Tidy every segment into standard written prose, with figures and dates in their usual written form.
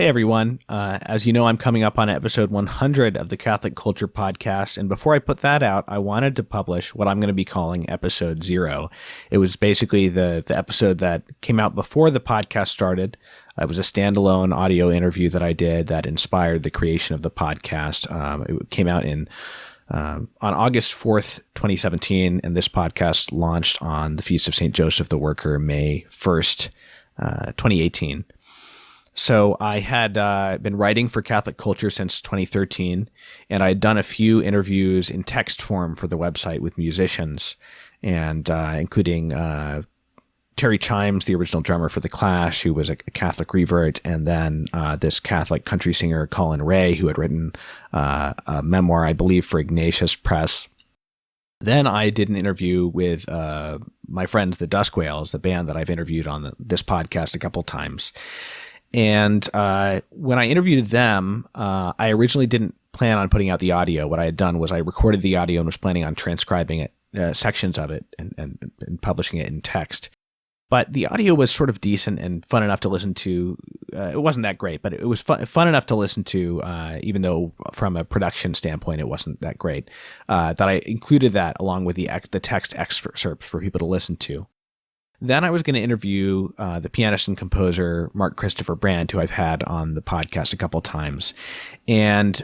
Hey everyone, as you know, I'm coming up on episode 100 of the Catholic Culture Podcast, and before I put that out, I wanted to publish what I'm going to be calling episode 0. It was basically the episode that came out before the podcast started. It was a standalone audio interview that I did that inspired the creation of the podcast. It came out on August 4th, 2017, and this podcast launched on the Feast of St. Joseph the Worker, May 1st, 2018. So I had been writing for Catholic Culture since 2013, and I had done a few interviews in text form for the website with musicians, and including Terry Chimes, the original drummer for The Clash, who was a Catholic revert, and then this Catholic country singer, Colin Ray, who had written a memoir, I believe, for Ignatius Press. Then I did an interview with my friends, the Dusk Whales, the band that I've interviewed on this podcast a couple times. And when I interviewed them, I originally didn't plan on putting out the audio. What I had done was I recorded the audio and was planning on transcribing it, sections of it, and publishing it in text. But the audio was sort of decent and fun enough to listen to. It wasn't that great, but it was fun enough to listen to, even though from a production standpoint it wasn't that great, that I included that along with the text excerpts for people to listen to. Then I was going to interview the pianist and composer Mark Christopher Brandt, who I've had on the podcast a couple times. And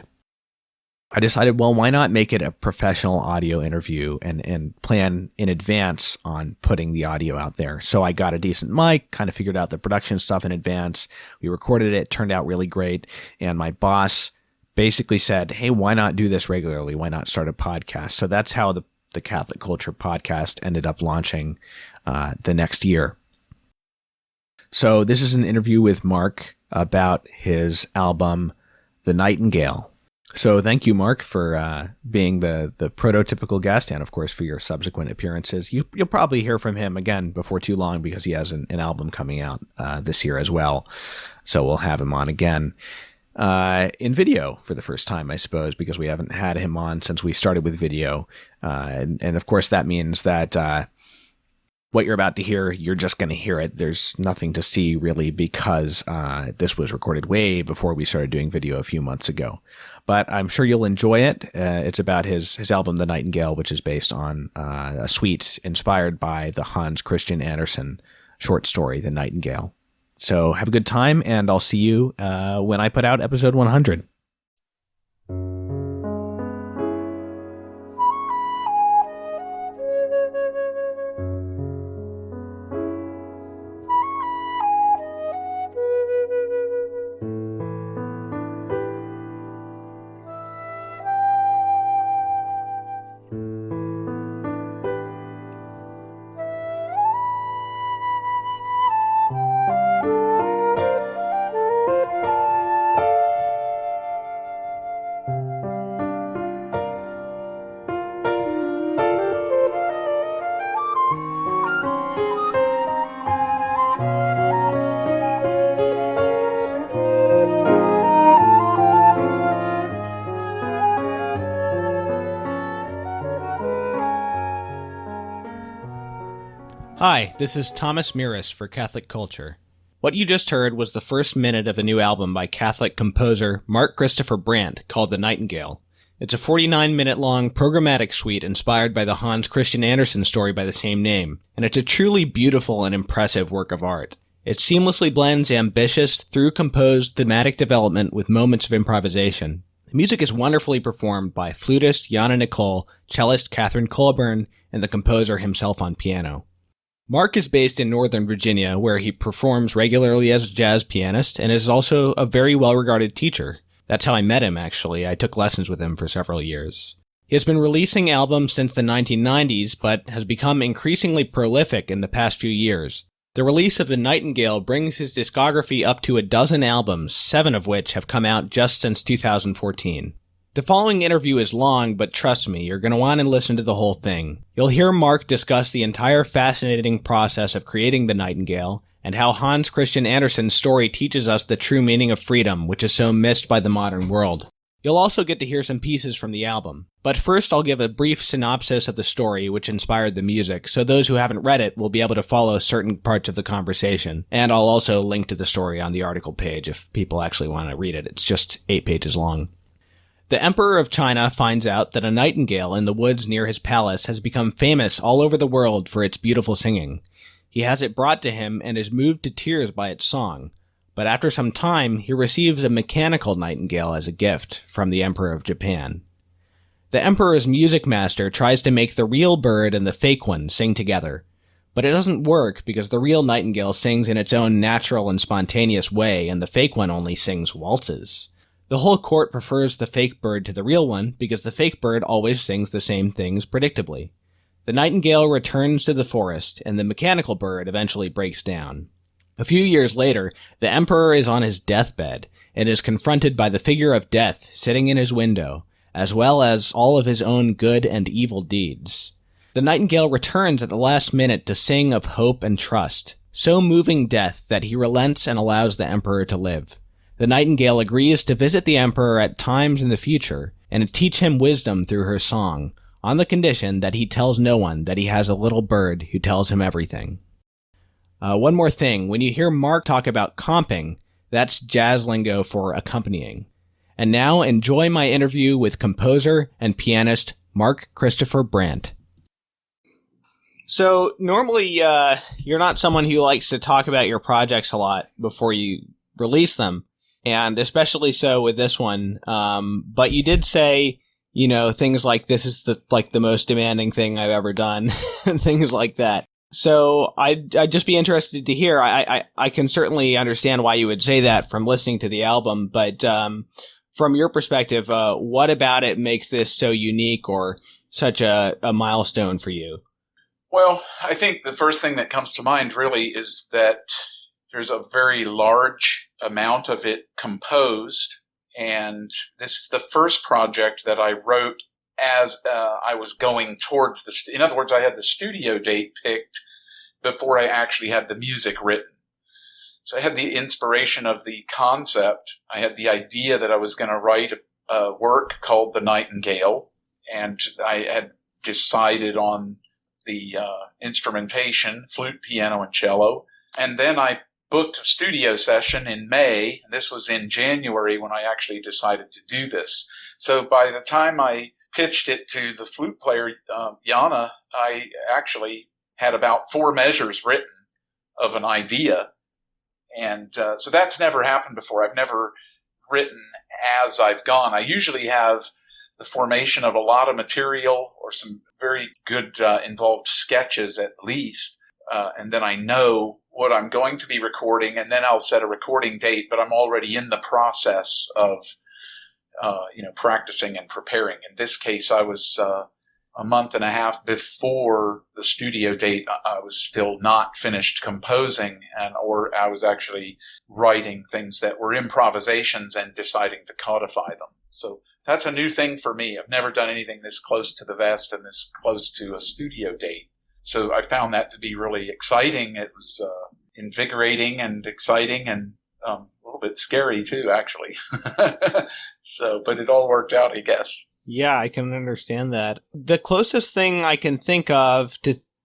I decided, well, why not make it a professional audio interview and plan in advance on putting the audio out there? So I got a decent mic, kind of figured out the production stuff in advance. We recorded it, turned out really great. And my boss basically said, hey, why not do this regularly? Why not start a podcast? So that's how the Catholic Culture Podcast ended up launching the next year. So this is an interview with Mark about his album, The Nightingale. So thank you, Mark, for being the prototypical guest, and of course for your subsequent appearances. You'll probably hear from him again before too long because he has an album coming out this year as well. So we'll have him on again in video for the first time, I suppose, because we haven't had him on since we started with video. And of course that means that what you're about to hear, you're just going to hear it. There's nothing to see really because this was recorded way before we started doing video a few months ago. But I'm sure you'll enjoy it. It's about his album, The Nightingale, which is based on a suite inspired by the Hans Christian Andersen short story, The Nightingale. So have a good time, and I'll see you when I put out episode 100. Hi, this is Thomas Mirus for Catholic Culture. What you just heard was the first minute of a new album by Catholic composer Mark Christopher Brandt called The Nightingale. It's a 49-minute-long programmatic suite inspired by the Hans Christian Andersen story by the same name, and it's a truly beautiful and impressive work of art. It seamlessly blends ambitious, through-composed thematic development with moments of improvisation. The music is wonderfully performed by flutist Jana Nicole, cellist Katherine Colburn, and the composer himself on piano. Mark is based in Northern Virginia, where he performs regularly as a jazz pianist and is also a very well-regarded teacher. That's how I met him, actually. I took lessons with him for several years. He has been releasing albums since the 1990s, but has become increasingly prolific in the past few years. The release of The Nightingale brings his discography up to a dozen albums, 7 of which have come out just since 2014. The following interview is long, but trust me, you're going to want to listen to the whole thing. You'll hear Mark discuss the entire fascinating process of creating The Nightingale, and how Hans Christian Andersen's story teaches us the true meaning of freedom, which is so missed by the modern world. You'll also get to hear some pieces from the album. But first, I'll give a brief synopsis of the story which inspired the music, so those who haven't read it will be able to follow certain parts of the conversation. And I'll also link to the story on the article page if people actually want to read it. It's just 8 pages long. The Emperor of China finds out that a nightingale in the woods near his palace has become famous all over the world for its beautiful singing. He has it brought to him and is moved to tears by its song. But after some time, he receives a mechanical nightingale as a gift from the Emperor of Japan. The Emperor's music master tries to make the real bird and the fake one sing together, but it doesn't work because the real nightingale sings in its own natural and spontaneous way, and the fake one only sings waltzes. The whole court prefers the fake bird to the real one because the fake bird always sings the same things predictably. The nightingale returns to the forest, and the mechanical bird eventually breaks down. A few years later, the emperor is on his deathbed and is confronted by the figure of death sitting in his window, as well as all of his own good and evil deeds. The nightingale returns at the last minute to sing of hope and trust, so moving death that he relents and allows the emperor to live. The nightingale agrees to visit the emperor at times in the future and to teach him wisdom through her song, on the condition that he tells no one that he has a little bird who tells him everything. One more thing, when you hear Mark talk about comping, that's jazz lingo for accompanying. And now enjoy my interview with composer and pianist Mark Christopher Brandt. So normally you're not someone who likes to talk about your projects a lot before you release them, and especially so with this one. But you did say, things like this is the most demanding thing I've ever done, and things like that. So I'd just be interested to hear. I can certainly understand why you would say that from listening to the album, but from your perspective, what about it makes this so unique or such a milestone for you? Well, I think the first thing that comes to mind really is that there's a very large amount of it composed, and this is the first project that I wrote as I was going towards in other words, I had the studio date picked before I actually had the music written. So I had the inspiration of the concept. I had the idea that I was going to write a work called The Nightingale, and I had decided on the instrumentation, flute, piano, and cello. And then I booked a studio session in May, and this was in January when I actually decided to do this. So by the time I pitched it to the flute player, Jana, I actually had about 4 measures written of an idea. And so that's never happened before. I've never written as I've gone. I usually have the formation of a lot of material or some very good involved sketches at least. And then I know what I'm going to be recording, and then I'll set a recording date, but I'm already in the process of practicing and preparing. In this case, I was a month and a half before the studio date. I was still not finished composing, or I was actually writing things that were improvisations and deciding to codify them. So that's a new thing for me. I've never done anything this close to the vest and this close to a studio date. So I found that to be really exciting. It was invigorating and exciting and a little bit scary too, actually. But it all worked out, I guess. Yeah, I can understand that. The closest thing I can think of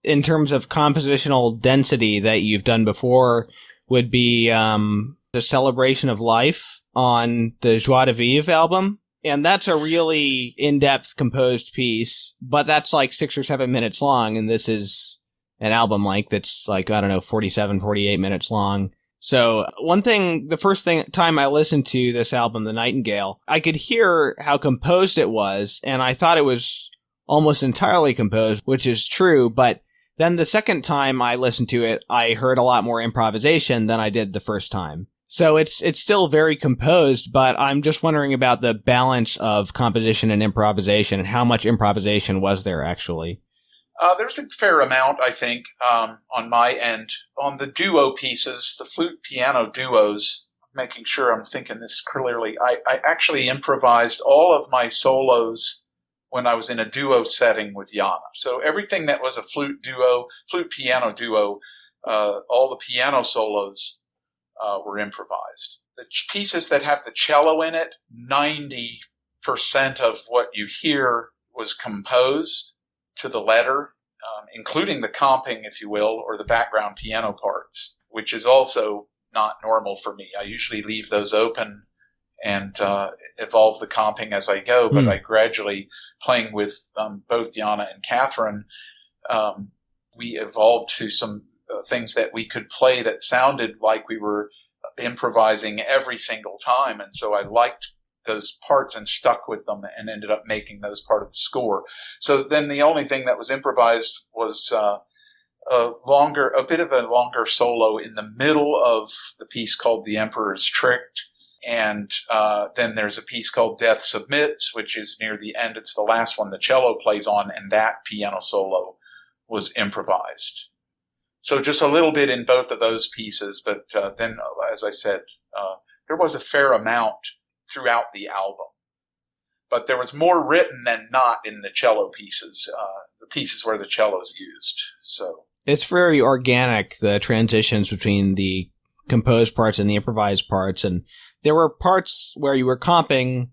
in terms of compositional density that you've done before would be the Celebration of Life on the Joie de Vivre album. And that's a really in-depth composed piece, but that's like 6 or 7 minutes long, and this is an album that's 47, 48 minutes long. So the first time I listened to this album, The Nightingale, I could hear how composed it was, and I thought it was almost entirely composed, which is true, but then the second time I listened to it, I heard a lot more improvisation than I did the first time. So it's still very composed, but I'm just wondering about the balance of composition and improvisation, and how much improvisation was there actually? There's a fair amount, I think, on my end. On the duo pieces, the flute piano duos, making sure I'm thinking this clearly, I actually improvised all of my solos when I was in a duo setting with Jana. So everything that was a flute piano duo, all the piano solos were improvised. The pieces that have the cello in it, 90% percent of what you hear was composed to the letter, including the comping, if you will, or the background piano parts, which is also not normal for me. I usually leave those open and evolve the comping as I go, but I gradually, playing with both Jana and Katherine, we evolved to some things that we could play that sounded like we were improvising every single time. And so I liked those parts and stuck with them and ended up making those part of the score. So then the only thing that was improvised was a bit of a longer solo in the middle of the piece called The Emperor's Tricked. And then there's a piece called Death Submits, which is near the end. It's the last one the cello plays on, and that piano solo was improvised. So just a little bit in both of those pieces, but then, as I said, there was a fair amount throughout the album. But there was more written than not in the cello pieces, the pieces where the cello is used. So it's very organic, the transitions between the composed parts and the improvised parts. And there were parts where you were comping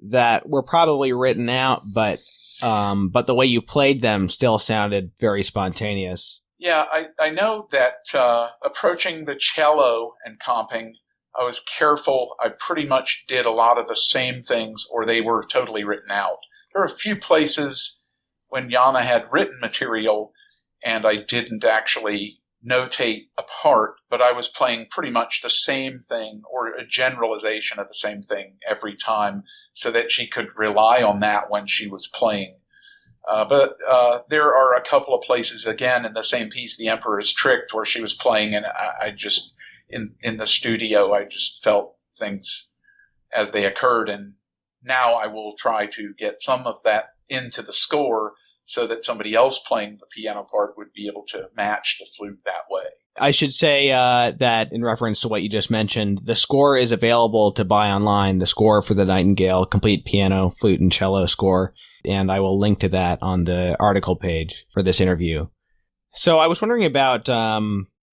that were probably written out, but the way you played them still sounded very spontaneous. Yeah, I know that approaching the cello and comping, I was careful. I pretty much did a lot of the same things, or they were totally written out. There were a few places when Jana had written material and I didn't actually notate a part, but I was playing pretty much the same thing or a generalization of the same thing every time so that she could rely on that when she was playing. But there are a couple of places, again, in the same piece, The Emperor's Tricked, where she was playing, and I just, in the studio, I just felt things as they occurred. And now I will try to get some of that into the score so that somebody else playing the piano part would be able to match the flute that way. I should say that in reference to what you just mentioned, the score is available to buy online, the score for the Nightingale complete piano, flute, and cello score. And I will link to that on the article page for this interview. So I was wondering about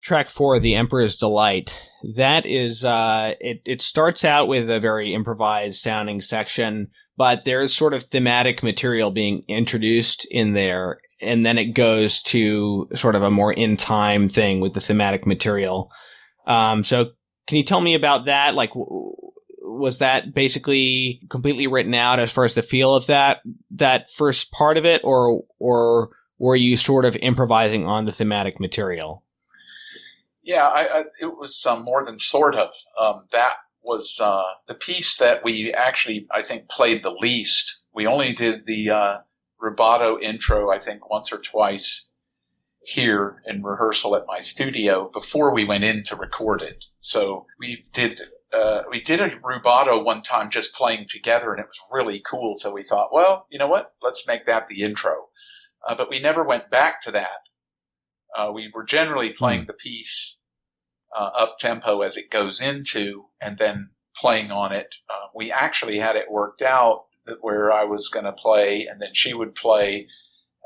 track 4, The Emperor's Delight. That is, it starts out with a very improvised sounding section, but there's sort of thematic material being introduced in there. And then it goes to sort of a more in-time thing with the thematic material. So can you tell me about that? Like, was that basically completely written out as far as the feel of that first part of it, or were you sort of improvising on the thematic material? Yeah, it was more than sort of. That was the piece that we actually, I think, played the least. We only did the rubato intro, I think, once or twice here in rehearsal at my studio before we went in to record it. So we did a rubato one time just playing together, and it was really cool. So we thought, well, you know what? Let's make that the intro. But we never went back to that. We were generally playing the piece up-tempo as it goes into, and then playing on it. We actually had it worked out that where I was going to play, and then she would play,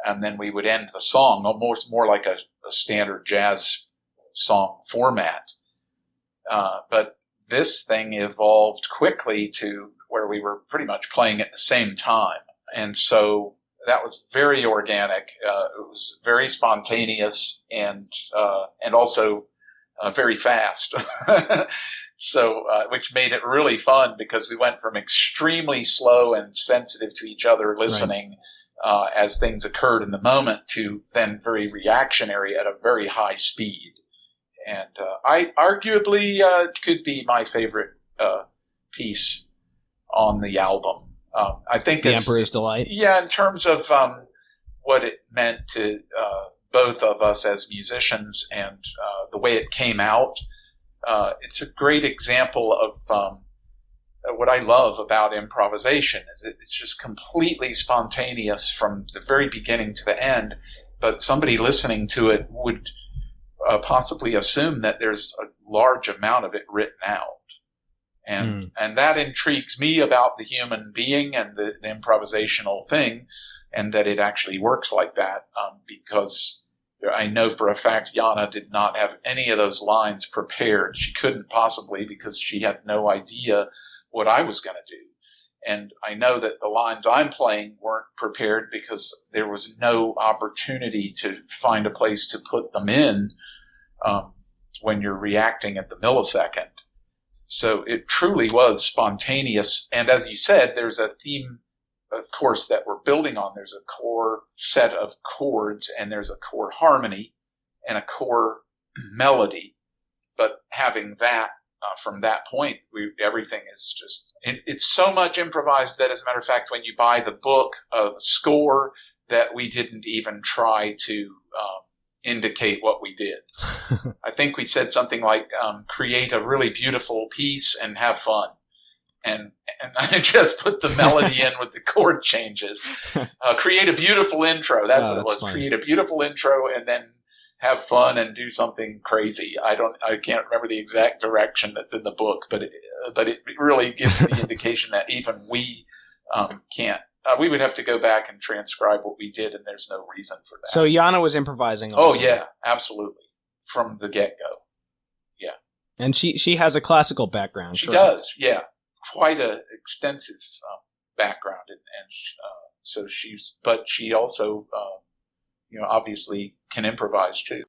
and then we would end the song, almost more like a standard jazz song format. But this thing evolved quickly to where we were pretty much playing at the same time. And so that was very organic. It was very spontaneous and also very fast. So, which made it really fun because we went from extremely slow and sensitive to each other listening as things occurred in the moment to then very reactionary at a very high speed. And I arguably could be my favorite piece on the album. I think The Emperor's Delight. Yeah, in terms of what it meant to both of us as musicians and the way it came out. It's a great example of what I love about improvisation. Is it's just completely spontaneous from the very beginning to the end, but somebody listening to it would possibly assume that there's a large amount of it written out. And that intrigues me about the human being and the improvisational thing, and that it actually works like that, because I know for a fact Jana did not have any of those lines prepared. She couldn't possibly, because she had no idea what I was going to do. And I know that the lines I'm playing weren't prepared because there was no opportunity to find a place to put them in when you're reacting at the millisecond. So it truly was spontaneous. And as you said, there's a theme, of course, that we're building on. There's a core set of chords, and there's a core harmony and a core melody. But having that, from that point, everything is just, it's so much improvised that, as a matter of fact, when you buy the book, the score, that we didn't even try to indicate what we did. I think we said something like, create a really beautiful piece and have fun. And I just put the melody in with the chord changes. Create a beautiful intro. That's what it was. Funny. Create a beautiful intro and then have fun and do something crazy. I can't remember the exact direction that's in the book, but it really gives the indication that even we can't. We would have to go back and transcribe what we did, and there's no reason for that. So Jana was improvising also. Oh yeah, absolutely, from the get-go. Yeah. And she has a classical background. She does, yeah, quite an extensive background, and so she also obviously can improvise too.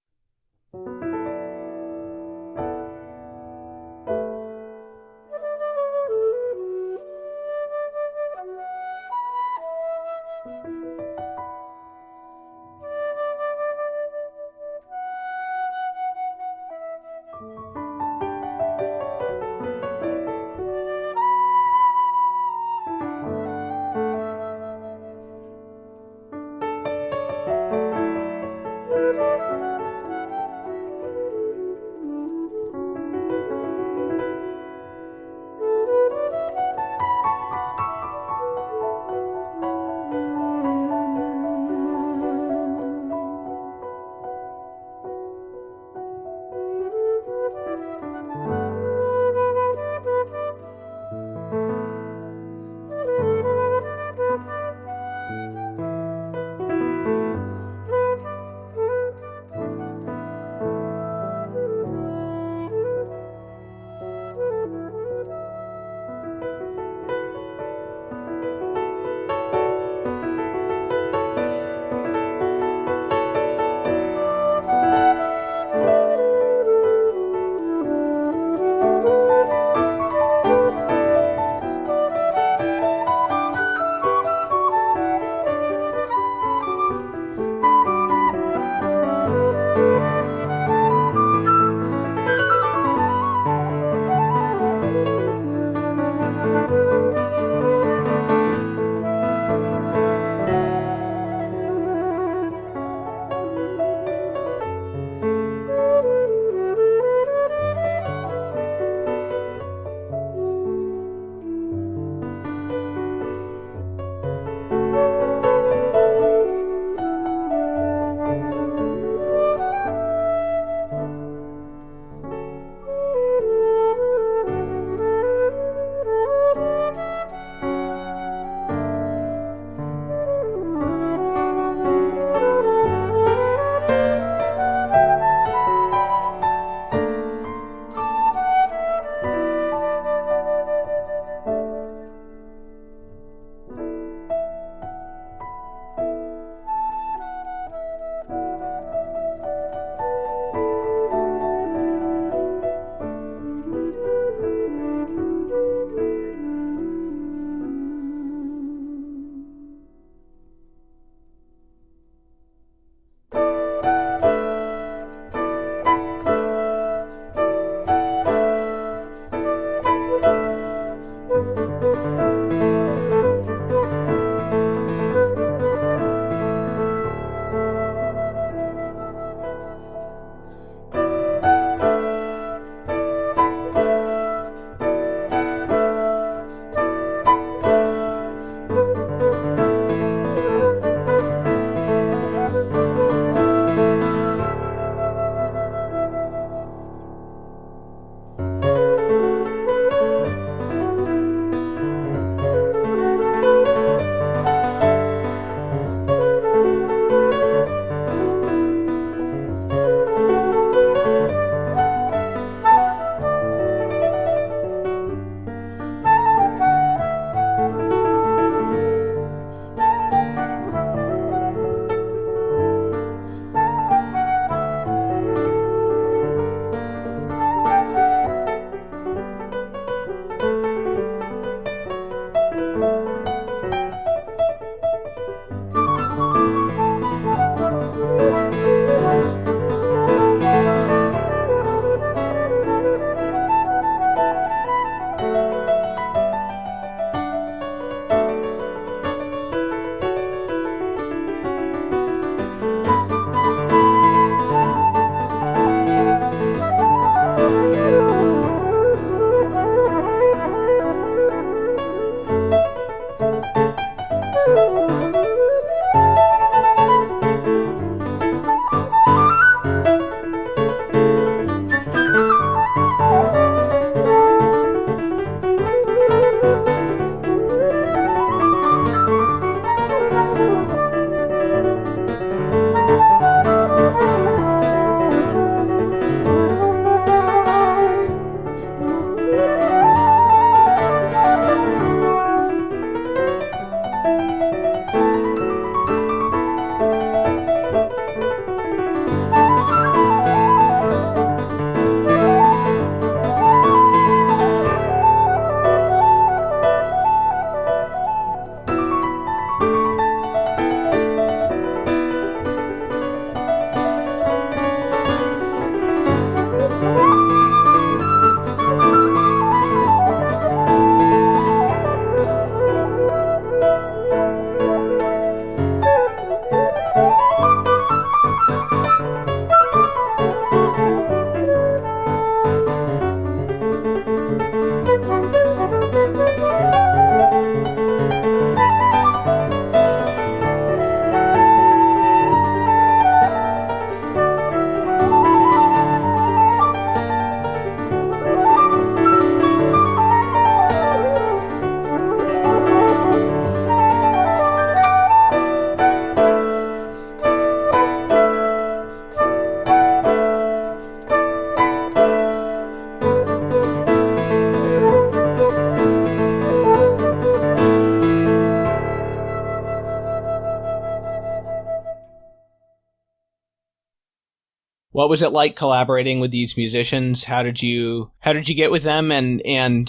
What was it like collaborating with these musicians? How did you get with them, and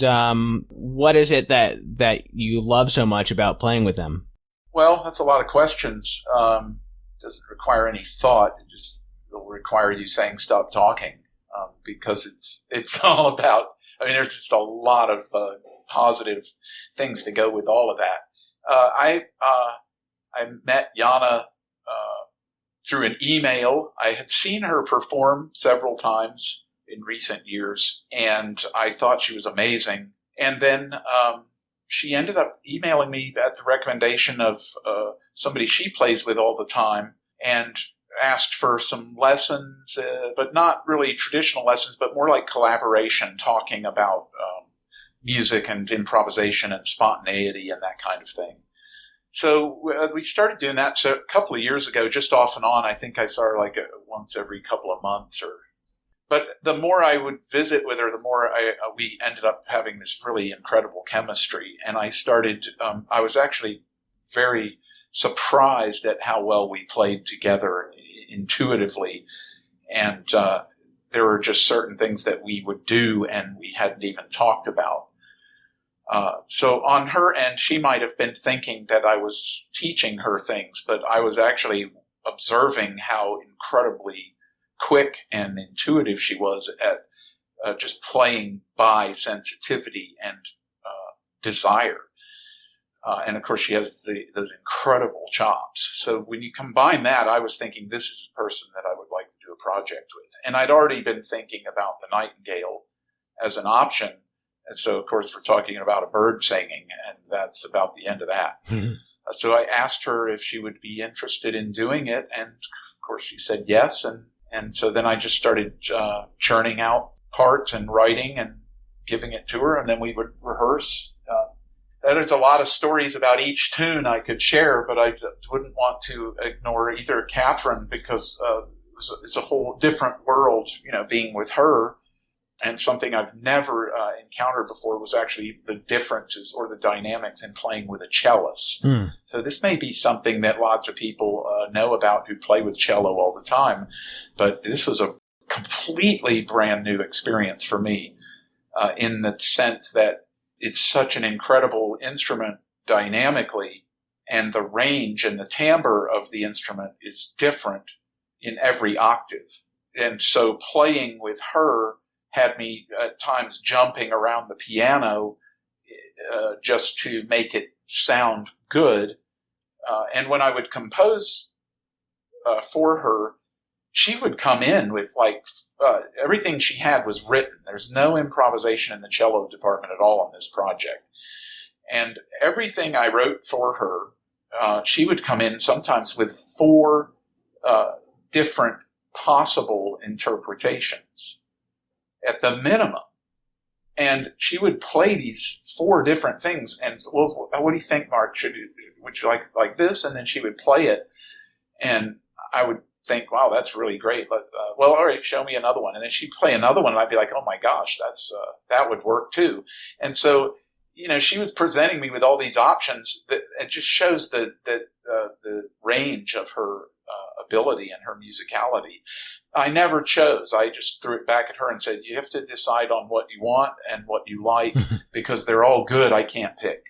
what is it that you love so much about playing with them? Well, that's a lot of questions. Doesn't require any thought. It'll require you saying stop talking, because it's all about. I mean, there's just a lot of positive things to go with all of that. I met Jana through an email. I had seen her perform several times in recent years, and I thought she was amazing. And then she ended up emailing me at the recommendation of somebody she plays with all the time, and asked for some lessons, but not really traditional lessons, but more like collaboration, talking about music and improvisation and spontaneity and that kind of thing. So we started doing that a couple of years ago, just off and on. I think I saw her like once every couple of months. But the more I would visit with her, the more we ended up having this really incredible chemistry. And I was actually very surprised at how well we played together intuitively. And there were just certain things that we would do and we hadn't even talked about. So on her end, she might have been thinking that I was teaching her things, but I was actually observing how incredibly quick and intuitive she was at just playing by sensitivity and desire. And of course, she has those incredible chops. So when you combine that, I was thinking, this is a person that I would like to do a project with. And I'd already been thinking about the Nightingale as an option. And so, of course, we're talking about a bird singing, and that's about the end of that. Mm-hmm. So I asked her if she would be interested in doing it. And of course, she said yes. And so then I just started churning out parts and writing and giving it to her. And then we would rehearse. There's a lot of stories about each tune I could share, but I wouldn't want to ignore either Katherine, because it's a whole different world, being with her. And something I've never encountered before was actually the differences or the dynamics in playing with a cellist. Mm. So this may be something that lots of people know about who play with cello all the time, but this was a completely brand new experience for me, in the sense that it's such an incredible instrument dynamically, and the range and the timbre of the instrument is different in every octave. And so playing with her had me at times jumping around the piano just to make it sound good. And when I would compose for her, she would come in with everything she had was written. There's no improvisation in the cello department at all on this project. And everything I wrote for her, she would come in sometimes with 4 different possible interpretations at the minimum. And she would play these 4 different things. And, well, what do you think, Mark? Would you like this? And then she would play it. And I would think, wow, that's really great. But, well, all right, show me another one. And then she'd play another one, and I'd be like, oh my gosh, that would work too. And so, she was presenting me with all these options that it just shows the range of her ability and her musicality. I never chose. I just threw it back at her and said, you have to decide on what you want and what you like, because they're all good. I can't pick.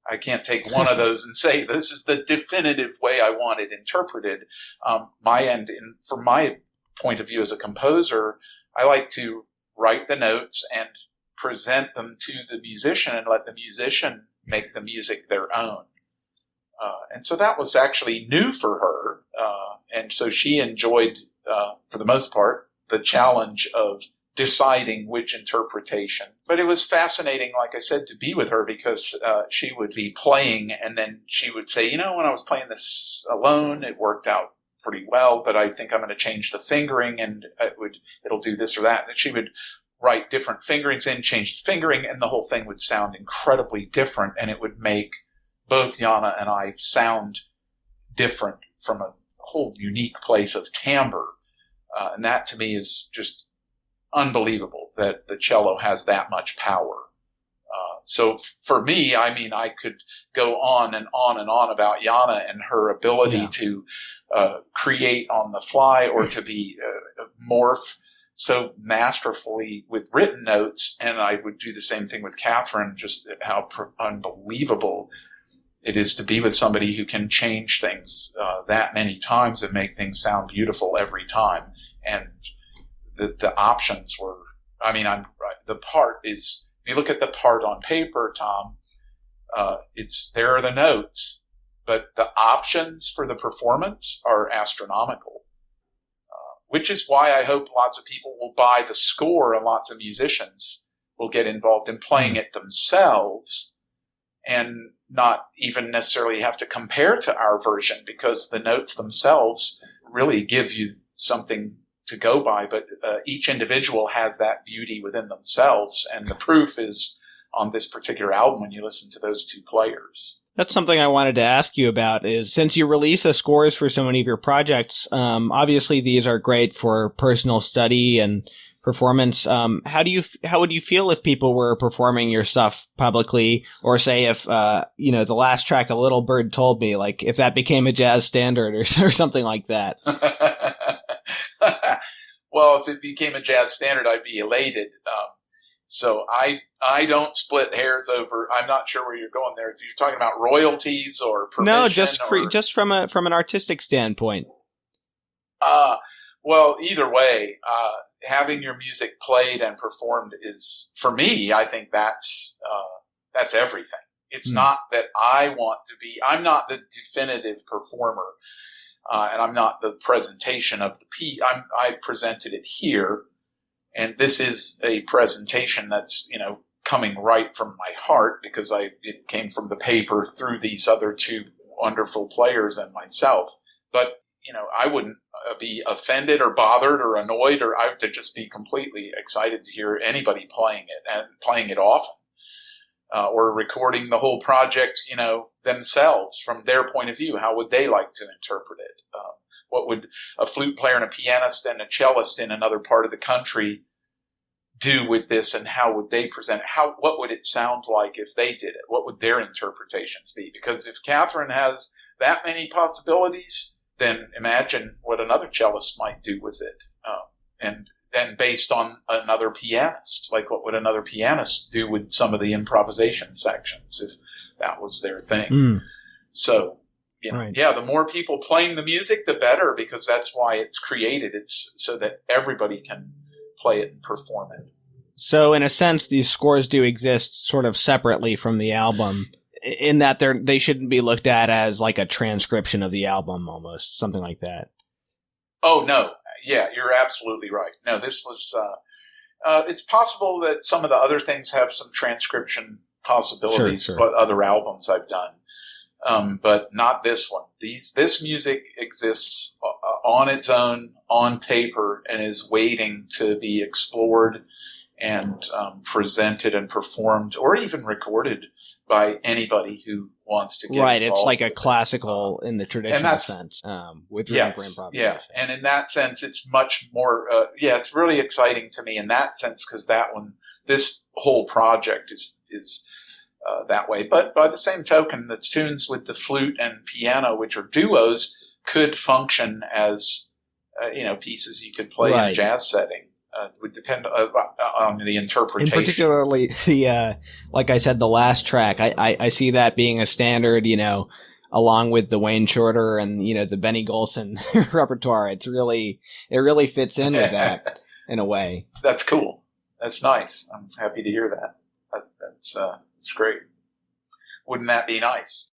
I can't take one of those and say, this is the definitive way I want it interpreted. From my point of view as a composer, I like to write the notes and present them to the musician and let the musician make the music their own. And so that was actually new for her. And so she enjoyed, for the most part, the challenge of deciding which interpretation. But it was fascinating, like I said, to be with her, because she would be playing and then she would say, when I was playing this alone, it worked out pretty well, but I think I'm going to change the fingering and it'll do this or that. And she would write different fingerings in, change the fingering, and the whole thing would sound incredibly different, and it would make both Jana and I sound different from a whole unique place of timbre. And that to me is just unbelievable, that the cello has that much power. So for me, I mean, I could go on and on and on about Jana and her ability to create on the fly or to be morph so masterfully with written notes. And I would do the same thing with Katherine, just how unbelievable it is to be with somebody who can change things that many times and make things sound beautiful every time. And the options were, I mean, the part is, if you look at the part on paper, Tom, there are the notes, but the options for the performance are astronomical, which is why I hope lots of people will buy the score and lots of musicians will get involved in playing it themselves and not even necessarily have to compare to our version, because the notes themselves really give you something to go by, but each individual has that beauty within themselves, and the proof is on this particular album when you listen to those two players. That's something I wanted to ask you about, is since you release the scores for so many of your projects, obviously these are great for personal study and performance. How would you feel if people were performing your stuff publicly, or say if, the last track, A Little Bird Told Me, like if that became a jazz standard or something like that? Well, if it became a jazz standard, I'd be elated. So I don't split hairs over. I'm not sure where you're going there. If you're talking about royalties or permission, no, just from an artistic standpoint. Well, either way, having your music played and performed is, for me, I think that's everything. It's not that I'm not the definitive performer. And I'm not the presentation of the piece. I presented it here, and this is a presentation that's, coming right from my heart, because it came from the paper through these other two wonderful players and myself. But, I wouldn't be offended or bothered or annoyed, or I would just be completely excited to hear anybody playing it and playing it often. Or recording the whole project, themselves from their point of view. How would they like to interpret it? What would a flute player and a pianist and a cellist in another part of the country do with this, and how would they present it? What would it sound like if they did it? What would their interpretations be? Because if Katherine has that many possibilities, then imagine what another cellist might do with it. And then based on another pianist, like what would another pianist do with some of the improvisation sections if that was their thing? So, right. Yeah, the more people playing the music, the better, because that's why it's created. It's so that everybody can play it and perform it. So in a sense, these scores do exist sort of separately from the album, in that they shouldn't be looked at as like a transcription of the album, almost, something like that. Oh, no. Yeah, you're absolutely right. No, this was, it's possible that some of the other things have some transcription possibilities, Sure. But other albums I've done, but not this one. This music exists on its own, on paper, and is waiting to be explored and presented and performed, or even recorded by anybody who wants to get right. involved. It's like a classical in the traditional sense, with room for improvisation. Yeah, and in that sense, it's much more. It's really exciting to me in that sense, because this whole project is that way. But by the same token, the tunes with the flute and piano, which are duos, could function as pieces you could play in a jazz setting. Would depend on the interpretation. And particularly the, like I said, the last track, I see that being a standard, along with the Wayne Shorter and, the Benny Golson repertoire. It really fits in with that in a way. That's cool. That's nice. I'm happy to hear that. That's great. Wouldn't that be nice?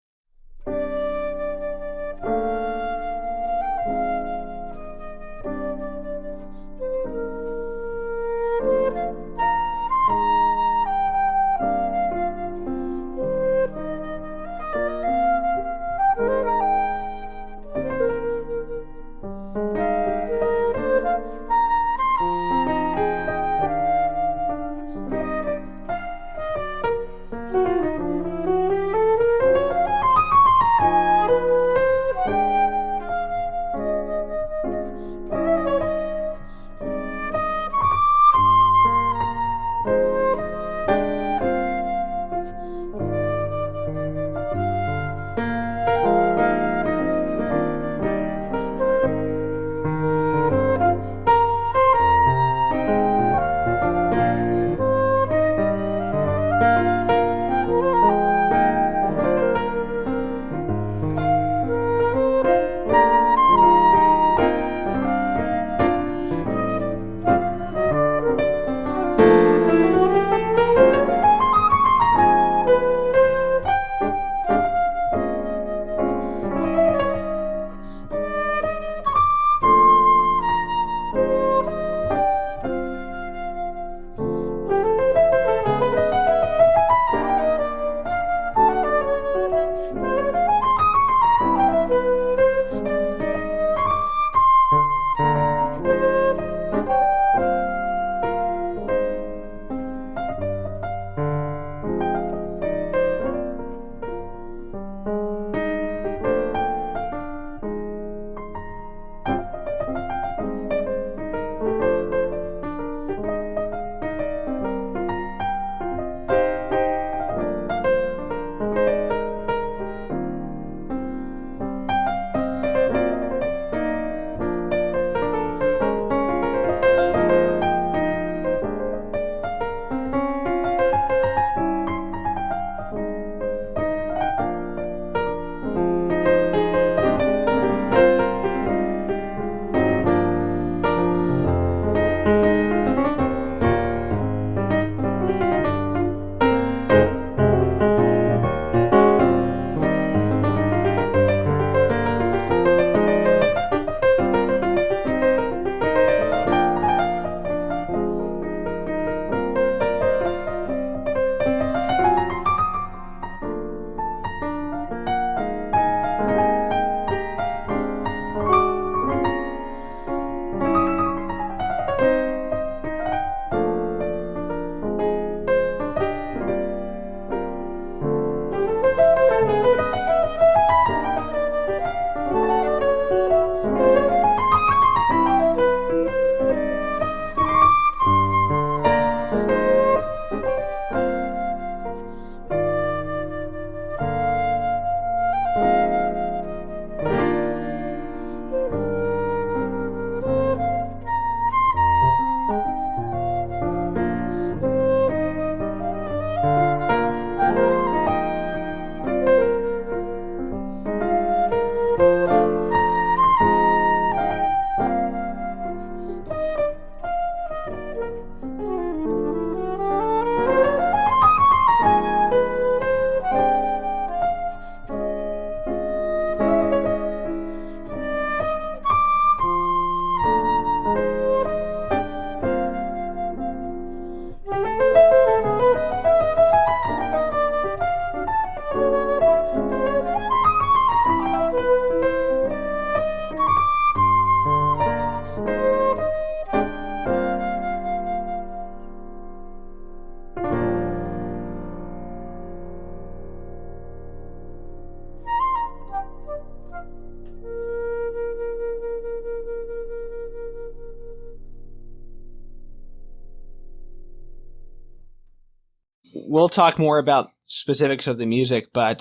we'll talk more about specifics of the music, but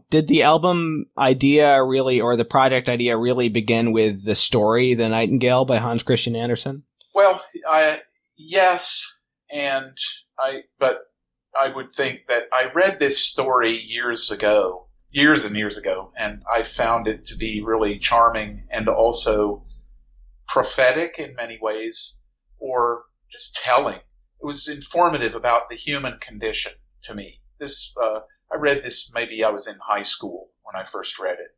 did the album idea really, or the project idea really begin with the story, The Nightingale by Hans Christian Andersen? Well, yes, but I would think that I read this story years and years ago, and I found it to be really charming and also prophetic in many ways, or just telling. It was informative about the human condition to me. I read this, maybe I was in high school when I first read it.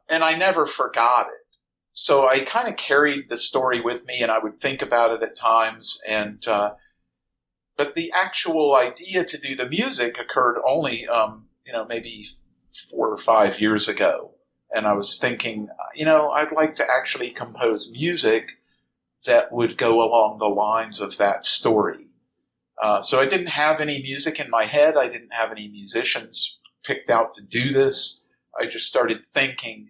And I never forgot it. So I kind of carried the story with me, and I would think about it at times. But the actual idea to do the music occurred only, maybe 4 or 5 years ago. And I was thinking, I'd like to actually compose music that would go along the lines of that story. So I didn't have any music in my head. I didn't have any musicians picked out to do this. I just started thinking,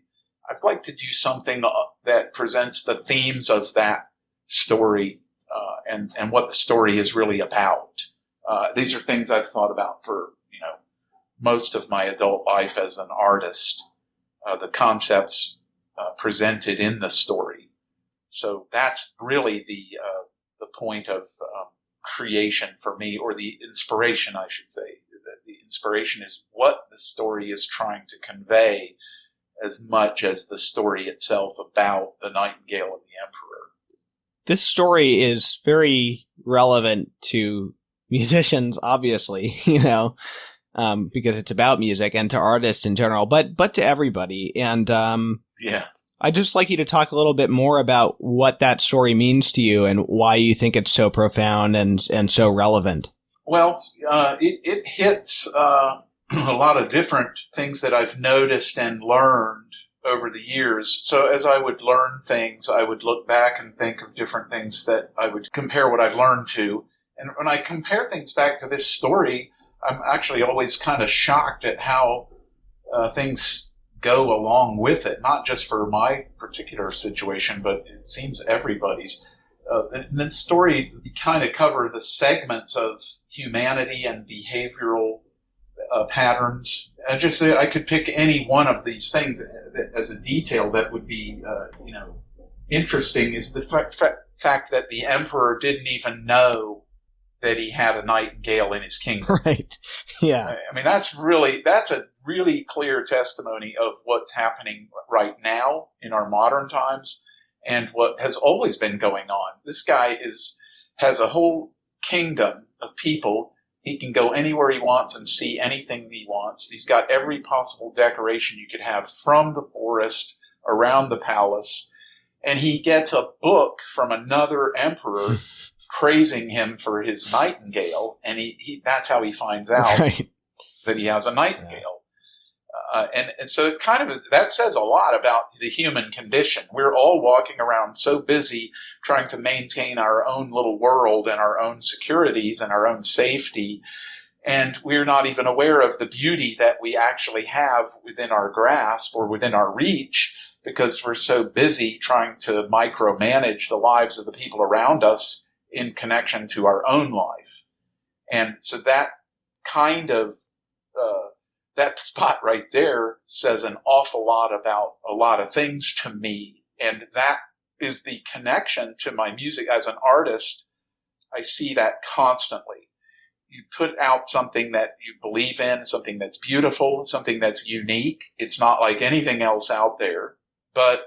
I'd like to do something that presents the themes of that story and what the story is really about. These are things I've thought about for most of my adult life as an artist. The concepts presented in the story. So that's really the point of creation for me, or the inspiration, I should say. The inspiration is what the story is trying to convey, as much as the story itself about the Nightingale and the Emperor. This story is very relevant to musicians, obviously, because it's about music, and to artists in general, but to everybody. And I'd just like you to talk a little bit more about what that story means to you and why you think it's so profound and so relevant. Well, it hits a lot of different things that I've noticed and learned over the years. So as I would learn things, I would look back and think of different things that I would compare what I've learned to. And when I compare things back to this story, I'm actually always kind of shocked at how things go along with it, not just for my particular situation, but it seems everybody's. In the story, you kind of cover the segments of humanity and behavioral patterns. I could pick any one of these things as a detail that would be, interesting, is the fact that the emperor didn't even know that he had a nightingale in his kingdom. Right. Yeah. I mean, that's a really clear testimony of what's happening right now in our modern times and what has always been going on. This guy has a whole kingdom of people. He can go anywhere he wants and see anything he wants. He's got every possible decoration you could have, from the forest around the palace. And he gets a book from another emperor praising him for his nightingale, and he that's how he finds out that he has a nightingale. And so it kind of that says a lot about the human condition. We're all walking around so busy trying to maintain our own little world and our own securities and our own safety, and we're not even aware of the beauty that we actually have within our grasp or within our reach, because we're so busy trying to micromanage the lives of the people around us in connection to our own life. And so that kind of that spot right there says an awful lot about a lot of things to me. And that is the connection to my music. As an artist, I see that constantly. You put out something that you believe in, something that's beautiful, something that's unique. It's not like anything else out there. But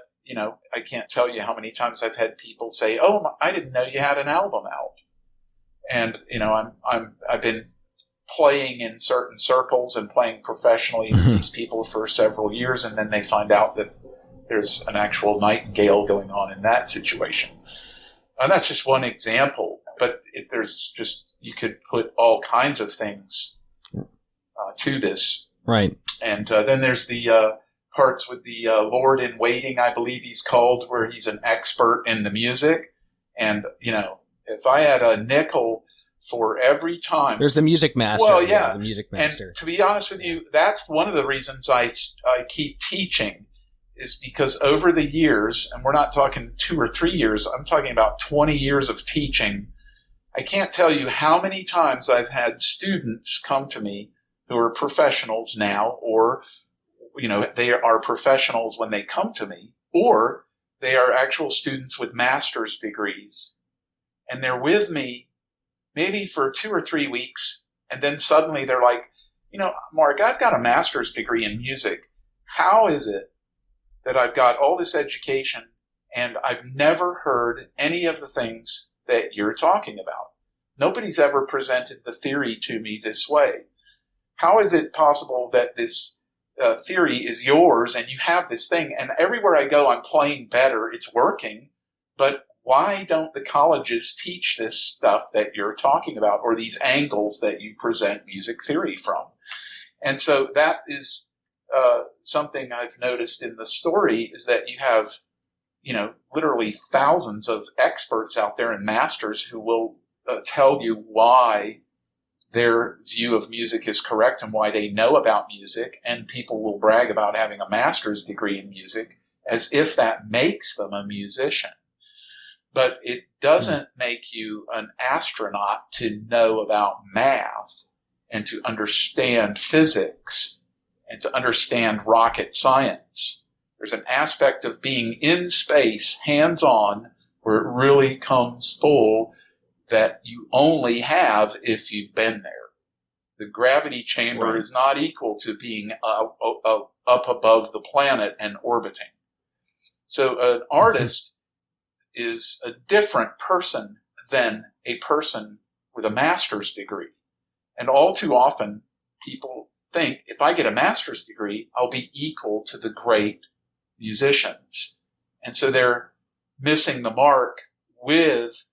I can't tell you how many times I've had people say, "Oh, I didn't know you had an album out." And I've been playing in certain circles and playing professionally with these people for several years, and then they find out that there's an actual nightingale going on in that situation. And that's just one example. But you could put all kinds of things to this, right? And then there's the parts with the Lord in Waiting, I believe he's called, where he's an expert in the music. And, if I had a nickel for every time. There's the music master. Well, yeah. The music master. And to be honest with you, that's one of the reasons I keep teaching, is because over the years, and we're not talking 2 or 3 years, I'm talking about 20 years of teaching, I can't tell you how many times I've had students come to me who are professionals now, or, they are professionals when they come to me, or they are actual students with master's degrees. And they're with me maybe for 2 or 3 weeks. And then suddenly they're like, Mark, I've got a master's degree in music. How is it that I've got all this education and I've never heard any of the things that you're talking about? Nobody's ever presented the theory to me this way. How is it possible that this theory is yours and you have this thing, and everywhere I go I'm playing better, it's working, but why don't the colleges teach this stuff that you're talking about, or these angles that you present music theory from? And so that is something I've noticed in the story, is that you have, literally thousands of experts out there and masters who will tell you why their view of music is correct and why they know about music, and people will brag about having a master's degree in music as if that makes them a musician. But it doesn't make you an astronaut to know about math and to understand physics and to understand rocket science. There's an aspect of being in space, hands-on, where it really comes full, that you only have if you've been there. The gravity chamber is not equal to being up above the planet and orbiting. So an artist is a different person than a person with a master's degree. And all too often, people think, if I get a master's degree, I'll be equal to the great musicians. And so they're missing the mark with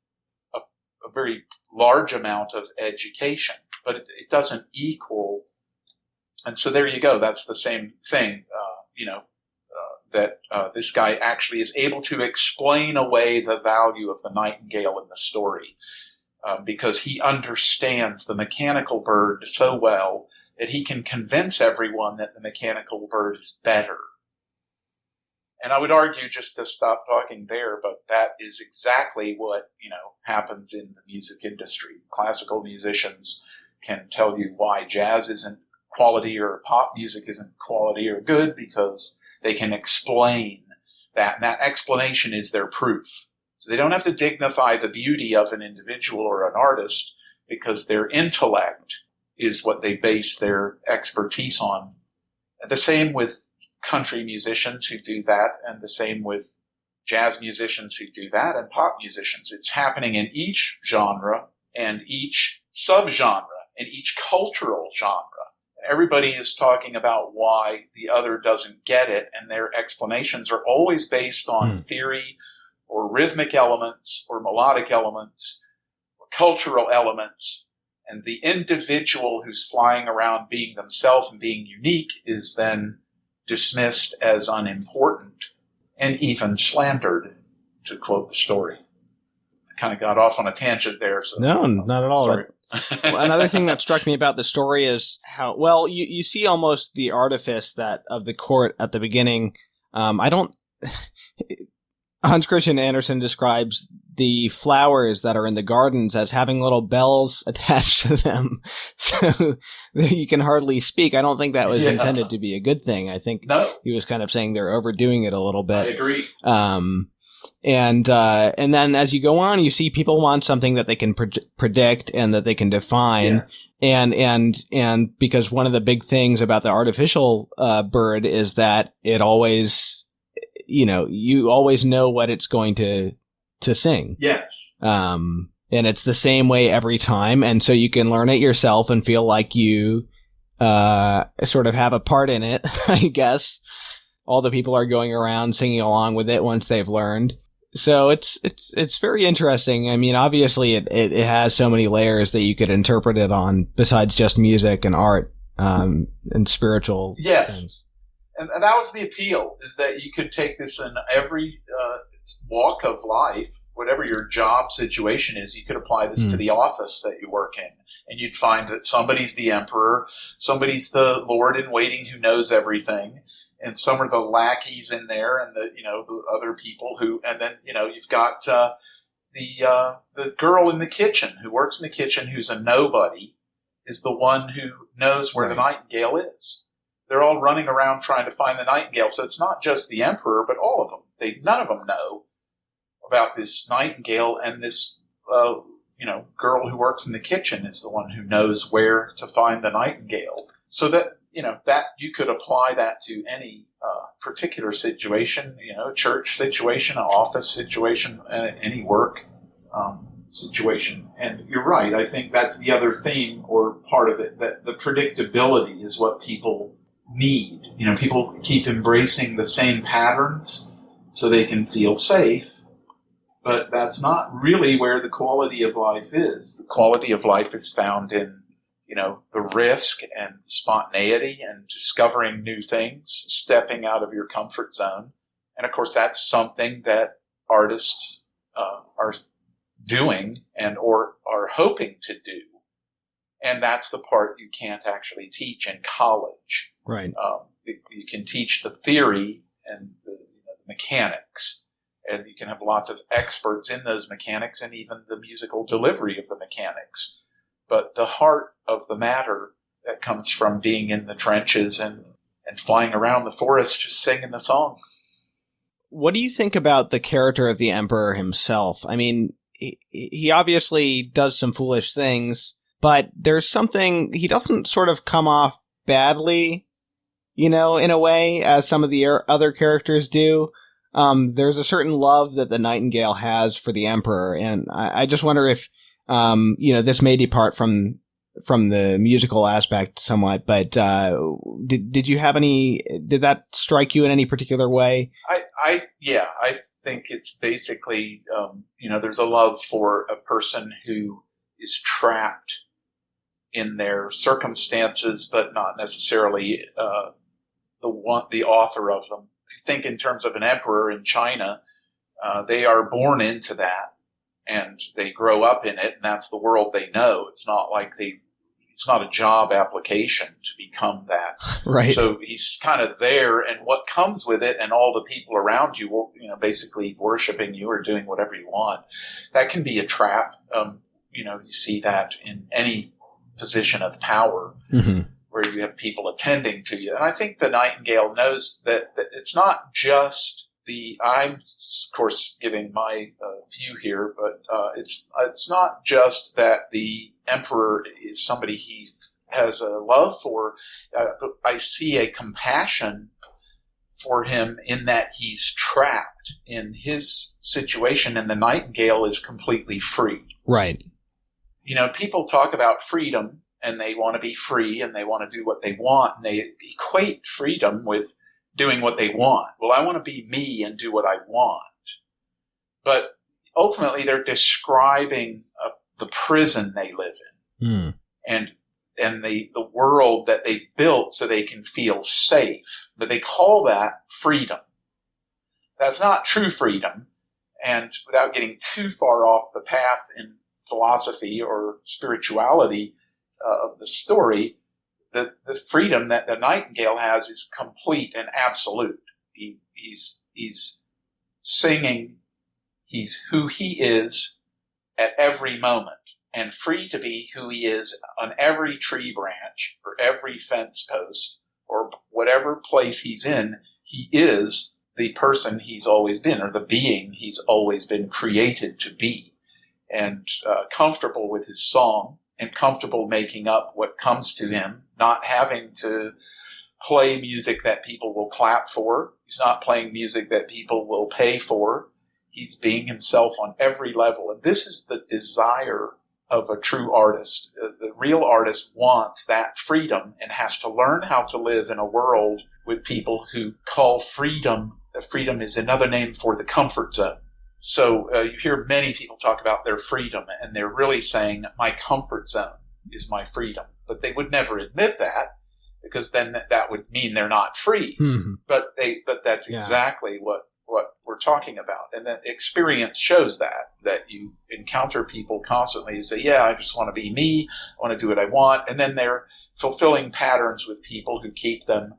a very large amount of education, but it doesn't equal. And so there you go. That's the same thing, that this guy actually is able to explain away the value of the nightingale in the story, because he understands the mechanical bird so well that he can convince everyone that the mechanical bird is better. And I would argue, just to stop talking there, but that is exactly what, happens in the music industry. Classical musicians can tell you why jazz isn't quality or pop music isn't quality or good, because they can explain that, and that explanation is their proof. So they don't have to dignify the beauty of an individual or an artist, because their intellect is what they base their expertise on. The same with country musicians who do that, and the same with jazz musicians who do that, and pop musicians. It's happening in each genre and each subgenre and each cultural genre. Everybody is talking about why the other doesn't get it, and their explanations are always based on theory or rhythmic elements or melodic elements or cultural elements. And the individual who's flying around being themselves and being unique is then dismissed as unimportant and even slandered, to quote the story. I kind of got off on a tangent there. So no, not at all. Sorry. Well, another thing that struck me about the story is how well you see almost the artifice that of the court at the beginning. Hans Christian Andersen describes the flowers that are in the gardens as having little bells attached to them, so you can hardly speak. I don't think that was intended to be a good thing. I think he was kind of saying they're overdoing it a little bit. I agree. And then as you go on, you see people want something that they can predict and that they can define. Yes. And because one of the big things about the artificial bird is that it always, you always know what it's going to sing. Yes. And it's the same way every time. And so you can learn it yourself and feel like you sort of have a part in it, I guess. All the people are going around singing along with it once they've learned. So it's very interesting. I mean, obviously it has so many layers that you could interpret it on besides just music and art, and spiritual things. And that was the appeal, is that you could take this in every walk of life, whatever your job situation is. You could apply this to the office that you work in, and you'd find that somebody's the emperor, somebody's the lord in waiting who knows everything, and some are the lackeys in there, and the other people who, and then you've got the girl in the kitchen who works in the kitchen, who's a nobody, is the one who knows where the Nightingale is. They're all running around trying to find the Nightingale. So it's not just the emperor, but all of them. None of them know about this Nightingale, and this girl who works in the kitchen is the one who knows where to find the Nightingale. So that that you could apply that to any particular situation, a church situation, an office situation, any work situation. And you're right. I think that's the other theme or part of it, that the predictability is what people need. People keep embracing the same patterns so they can feel safe, but that's not really where the quality of life is. The quality of life is found in the risk and spontaneity and discovering new things, stepping out of your comfort zone. And of course, that's something that artists are doing or are hoping to do. And that's the part you can't actually teach in college. Right. You can teach the theory and the mechanics, and you can have lots of experts in those mechanics and even the musical delivery of the mechanics. But the heart of the matter that comes from being in the trenches and flying around the forest just singing the song. What do you think about the character of the emperor himself? I mean, he obviously does some foolish things, but there's something, he doesn't sort of come off badly, in a way, as some of the other characters do. There's a certain love that the Nightingale has for the emperor, and I just wonder if this may depart from the musical aspect somewhat, but did that strike you in any particular way? I think it's basically, there's a love for a person who is trapped in their circumstances, but not necessarily the author of them. If you think in terms of an emperor in China, they are born into that. And they grow up in it, and that's the world they know. It's not like it's not a job application to become that. Right. So he's kind of there, and what comes with it, and all the people around you, basically worshiping you or doing whatever you want, that can be a trap. You see that in any position of power, mm-hmm. where you have people attending to you. And I think the Nightingale knows that it's not just I'm, of course, giving my view here, but it's not just that the emperor is somebody he has a love for. But I see a compassion for him in that he's trapped in his situation, and the Nightingale is completely free. Right. People talk about freedom, and they want to be free, and they want to do what they want, and they equate freedom with doing what they want. Well, I want to be me and do what I want. But ultimately, they're describing the prison they live in, and the world that they've built so they can feel safe. But they call that freedom. That's not true freedom. And without getting too far off the path in philosophy or spirituality of the story, the freedom that the Nightingale has is complete and absolute. He's singing, he's who he is at every moment, and free to be who he is on every tree branch or every fence post or whatever place he's in. He is the person he's always been, or the being he's always been created to be, and comfortable with his song, and comfortable making up what comes to him, not having to play music that people will clap for. He's not playing music that people will pay for. He's being himself on every level. And this is the desire of a true artist. The real artist wants that freedom and has to learn how to live in a world with people who call freedom is another name for the comfort zone. So you hear many people talk about their freedom, and they're really saying, my comfort zone is my freedom. But they would never admit that, because then that would mean they're not free. Mm-hmm. But that's exactly what we're talking about. And the experience shows that you encounter people constantly who say, I just want to be me, I want to do what I want. And then they're fulfilling patterns with people who keep them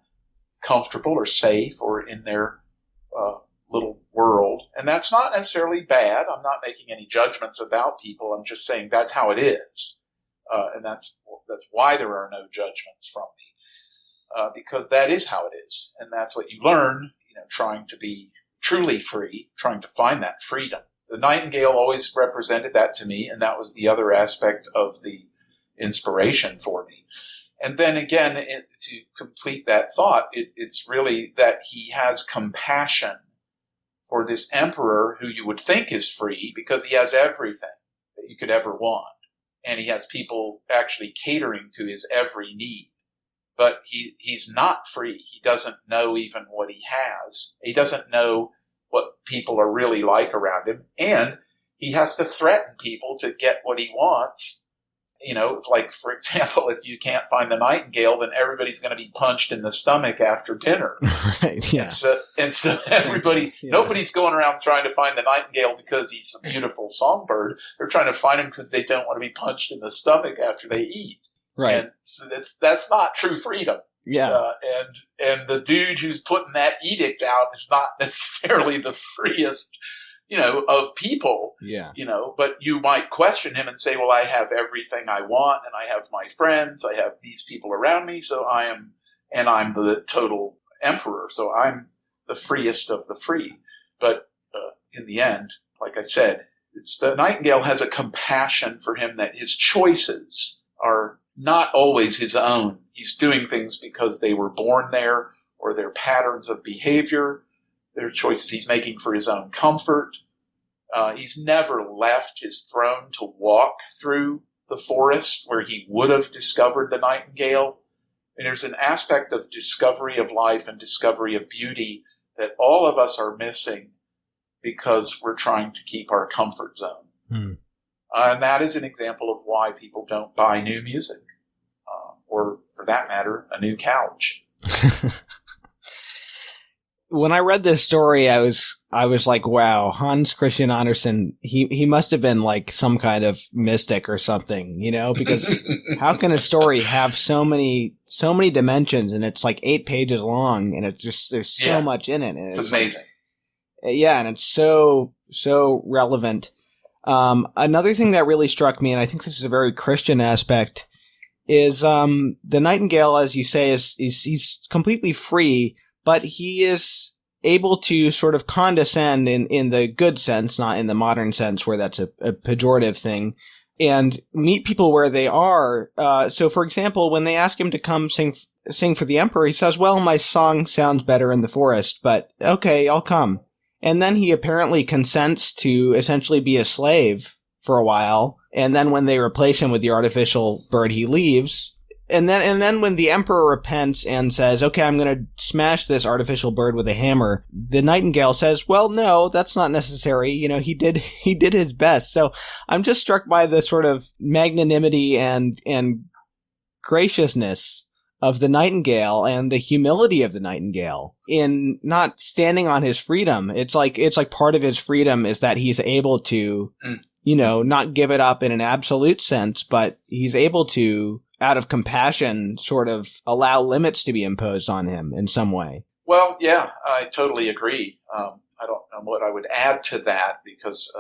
comfortable or safe or in their little world. And that's not necessarily bad. I'm not making any judgments about people. I'm just saying that's how it is. And that's why there are no judgments from me, because that is how it is. And that's what you learn, trying to be truly free, trying to find that freedom. The Nightingale always represented that to me, and that was the other aspect of the inspiration for me. And then again, to complete that thought, it's really that he has compassion for this emperor who you would think is free because he has everything that you could ever want. And he has people actually catering to his every need. But he's not free. He doesn't know even what he has. He doesn't know what people are really like around him. And he has to threaten people to get what he wants. Like, for example, if you can't find the Nightingale, then everybody's going to be punched in the stomach after dinner. Right, yeah. And so everybody, nobody's going around trying to find the Nightingale because he's a beautiful songbird. They're trying to find him because they don't want to be punched in the stomach after they eat. Right. And so that's not true freedom. Yeah. And the dude who's putting that edict out is not necessarily the freest, of people. Yeah. But you might question him and say, well, I have everything I want, and I have my friends, I have these people around me, I'm the total emperor, so I'm the freest of the free. But in the end, like I said, the Nightingale has a compassion for him that his choices are not always his own. He's doing things because they were born there, or their patterns of behavior, their choices he's making for his own comfort. He's never left his throne to walk through the forest where he would have discovered the Nightingale. And there's an aspect of discovery of life and discovery of beauty that all of us are missing because we're trying to keep our comfort zone. And that is an example of why people don't buy new music, or for that matter, a new couch. When I read this story, I was like, wow, Hans Christian Andersen, he must have been like some kind of mystic or something, because how can a story have so many dimensions, and it's like 8 pages long, and it's just, there's so much in it. And it's amazing. And it's so relevant. Another thing that really struck me, and I think this is a very Christian aspect, is the Nightingale, as you say, he's completely free, but he is able to sort of condescend in the good sense, not in the modern sense where that's a pejorative thing, and meet people where they are. So, for example, when they ask him to come sing for the emperor, he says, well, my song sounds better in the forest, but okay, I'll come. And then he apparently consents to essentially be a slave for a while. And then when they replace him with the artificial bird, he leaves. And then when the emperor repents and says, okay, I'm going to smash this artificial bird with a hammer, the Nightingale says, well, no, that's not necessary. He did his best. So I'm just struck by the sort of magnanimity and graciousness of the Nightingale and the humility of the Nightingale in not standing on his freedom. It's like part of his freedom is that he's able to, not give it up in an absolute sense, but he's able to, out of compassion, sort of allow limits to be imposed on him in some way. Well, yeah, I totally agree. I don't know what I would add to that because,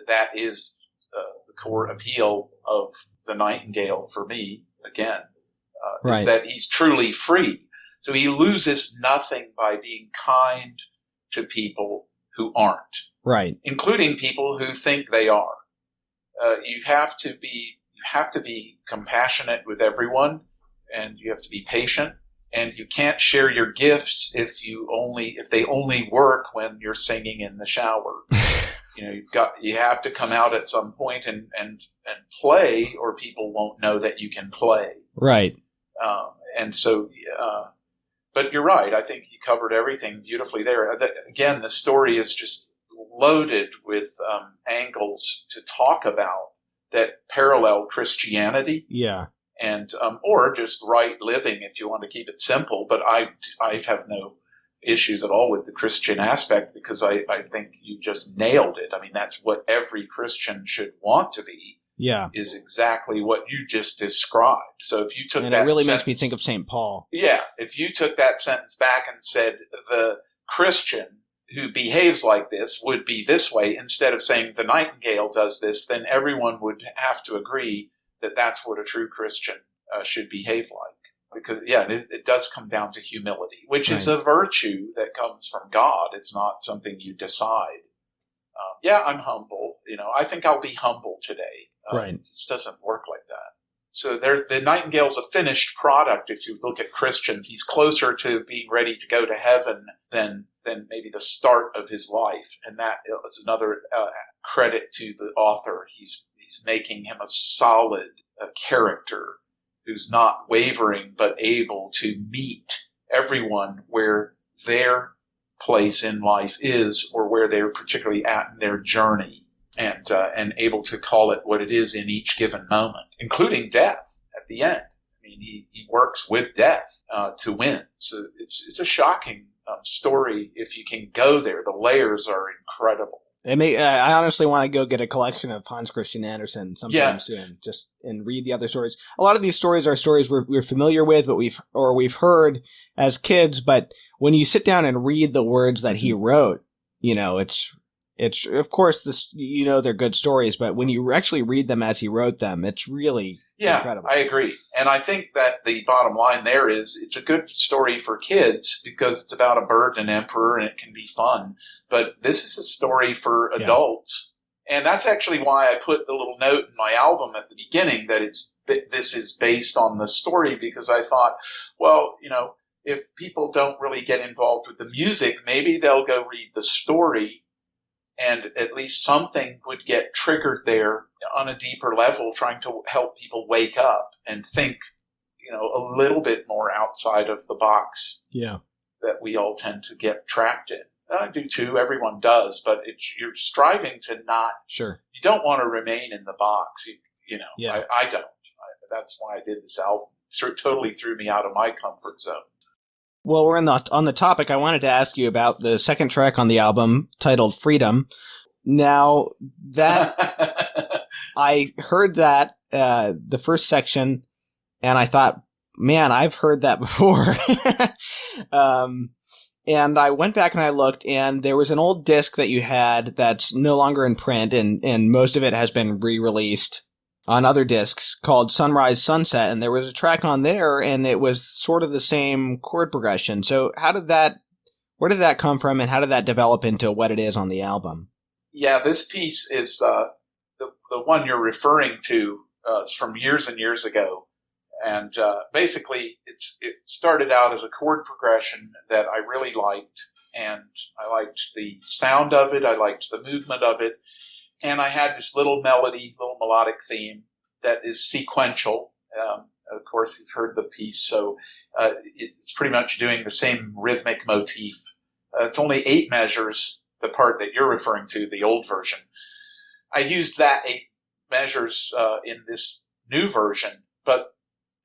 that is the core appeal of the Nightingale for me, again, is that he's truly free. So he loses nothing by being kind to people who aren't. Right. Including people who think they are. You have to be compassionate with everyone, and you have to be patient, and you can't share your gifts if they only work when you're singing in the shower. You have to come out at some point and play, or people won't know that you can play. Right. But you're right. I think you covered everything beautifully there. Again, the story is just loaded with angles to talk about that parallel Christianity. Yeah. And or just right living, if you want to keep it simple. But I have no issues at all with the Christian aspect because I think you just nailed it. I mean, that's what every Christian should want to be. Yeah. Is exactly what you just described. So if you took and that it really sentence, makes me think of St. Paul. Yeah. If you took that sentence back and said the Christian who behaves like this would be this way, instead of saying the Nightingale does this, then everyone would have to agree that that's what a true Christian should behave like. Because, yeah, it does come down to humility, which is a virtue that comes from God. It's not something you decide. I'm humble. I think I'll be humble today. Right. It just doesn't work like that. So the Nightingale's a finished product. If you look at Christians, he's closer to being ready to go to heaven than maybe the start of his life. And that is another credit to the author. He's making him a solid character who's not wavering, but able to meet everyone where their place in life is, or where they're particularly at in their journey, and able to call it what it is in each given moment, including death at the end. I mean, he works with death to win. So it's a shocking story if you can go there. The layers are incredible. I honestly want to go get a collection of Hans Christian Andersen sometime soon, and read the other stories. A lot of these stories are stories we're familiar with, but we've heard as kids. But when you sit down and read the words that he wrote, it's of course they're good stories, but when you actually read them as he wrote them, it's really incredible. I agree. And I think that the bottom line there is it's a good story for kids because it's about a bird and an emperor and it can be fun. But this is a story for adults. And that's actually why I put the little note in my album at the beginning that this is based on the story, because I thought, well, if people don't really get involved with the music, maybe they'll go read the story, and at least something would get triggered there on a deeper level, trying to help people wake up and think, a little bit more outside of the box that we all tend to get trapped in. I do too. Everyone does, but you're striving to not. Sure. You don't want to remain in the box. I don't. That's why I did this album. It totally threw me out of my comfort zone. Well, we're on the topic. I wanted to ask you about the second track on the album, titled "Freedom." Now that I heard that the first section, and I thought, man, I've heard that before. And I went back and I looked, and there was an old disc that you had that's no longer in print, and most of it has been re-released on other discs, called Sunrise Sunset, and there was a track on there, and it was sort of the same chord progression. So where did that come from, and how did that develop into what it is on the album? Yeah, this piece is the one you're referring to is from years and years ago. And basically, it started out as a chord progression that I really liked, and I liked the sound of it, I liked the movement of it, and I had this little melodic theme that is sequential. Of course, you've heard the piece, so it's pretty much doing the same rhythmic motif. It's only 8 measures, the part that you're referring to, the old version. I used that 8 measures in this new version, but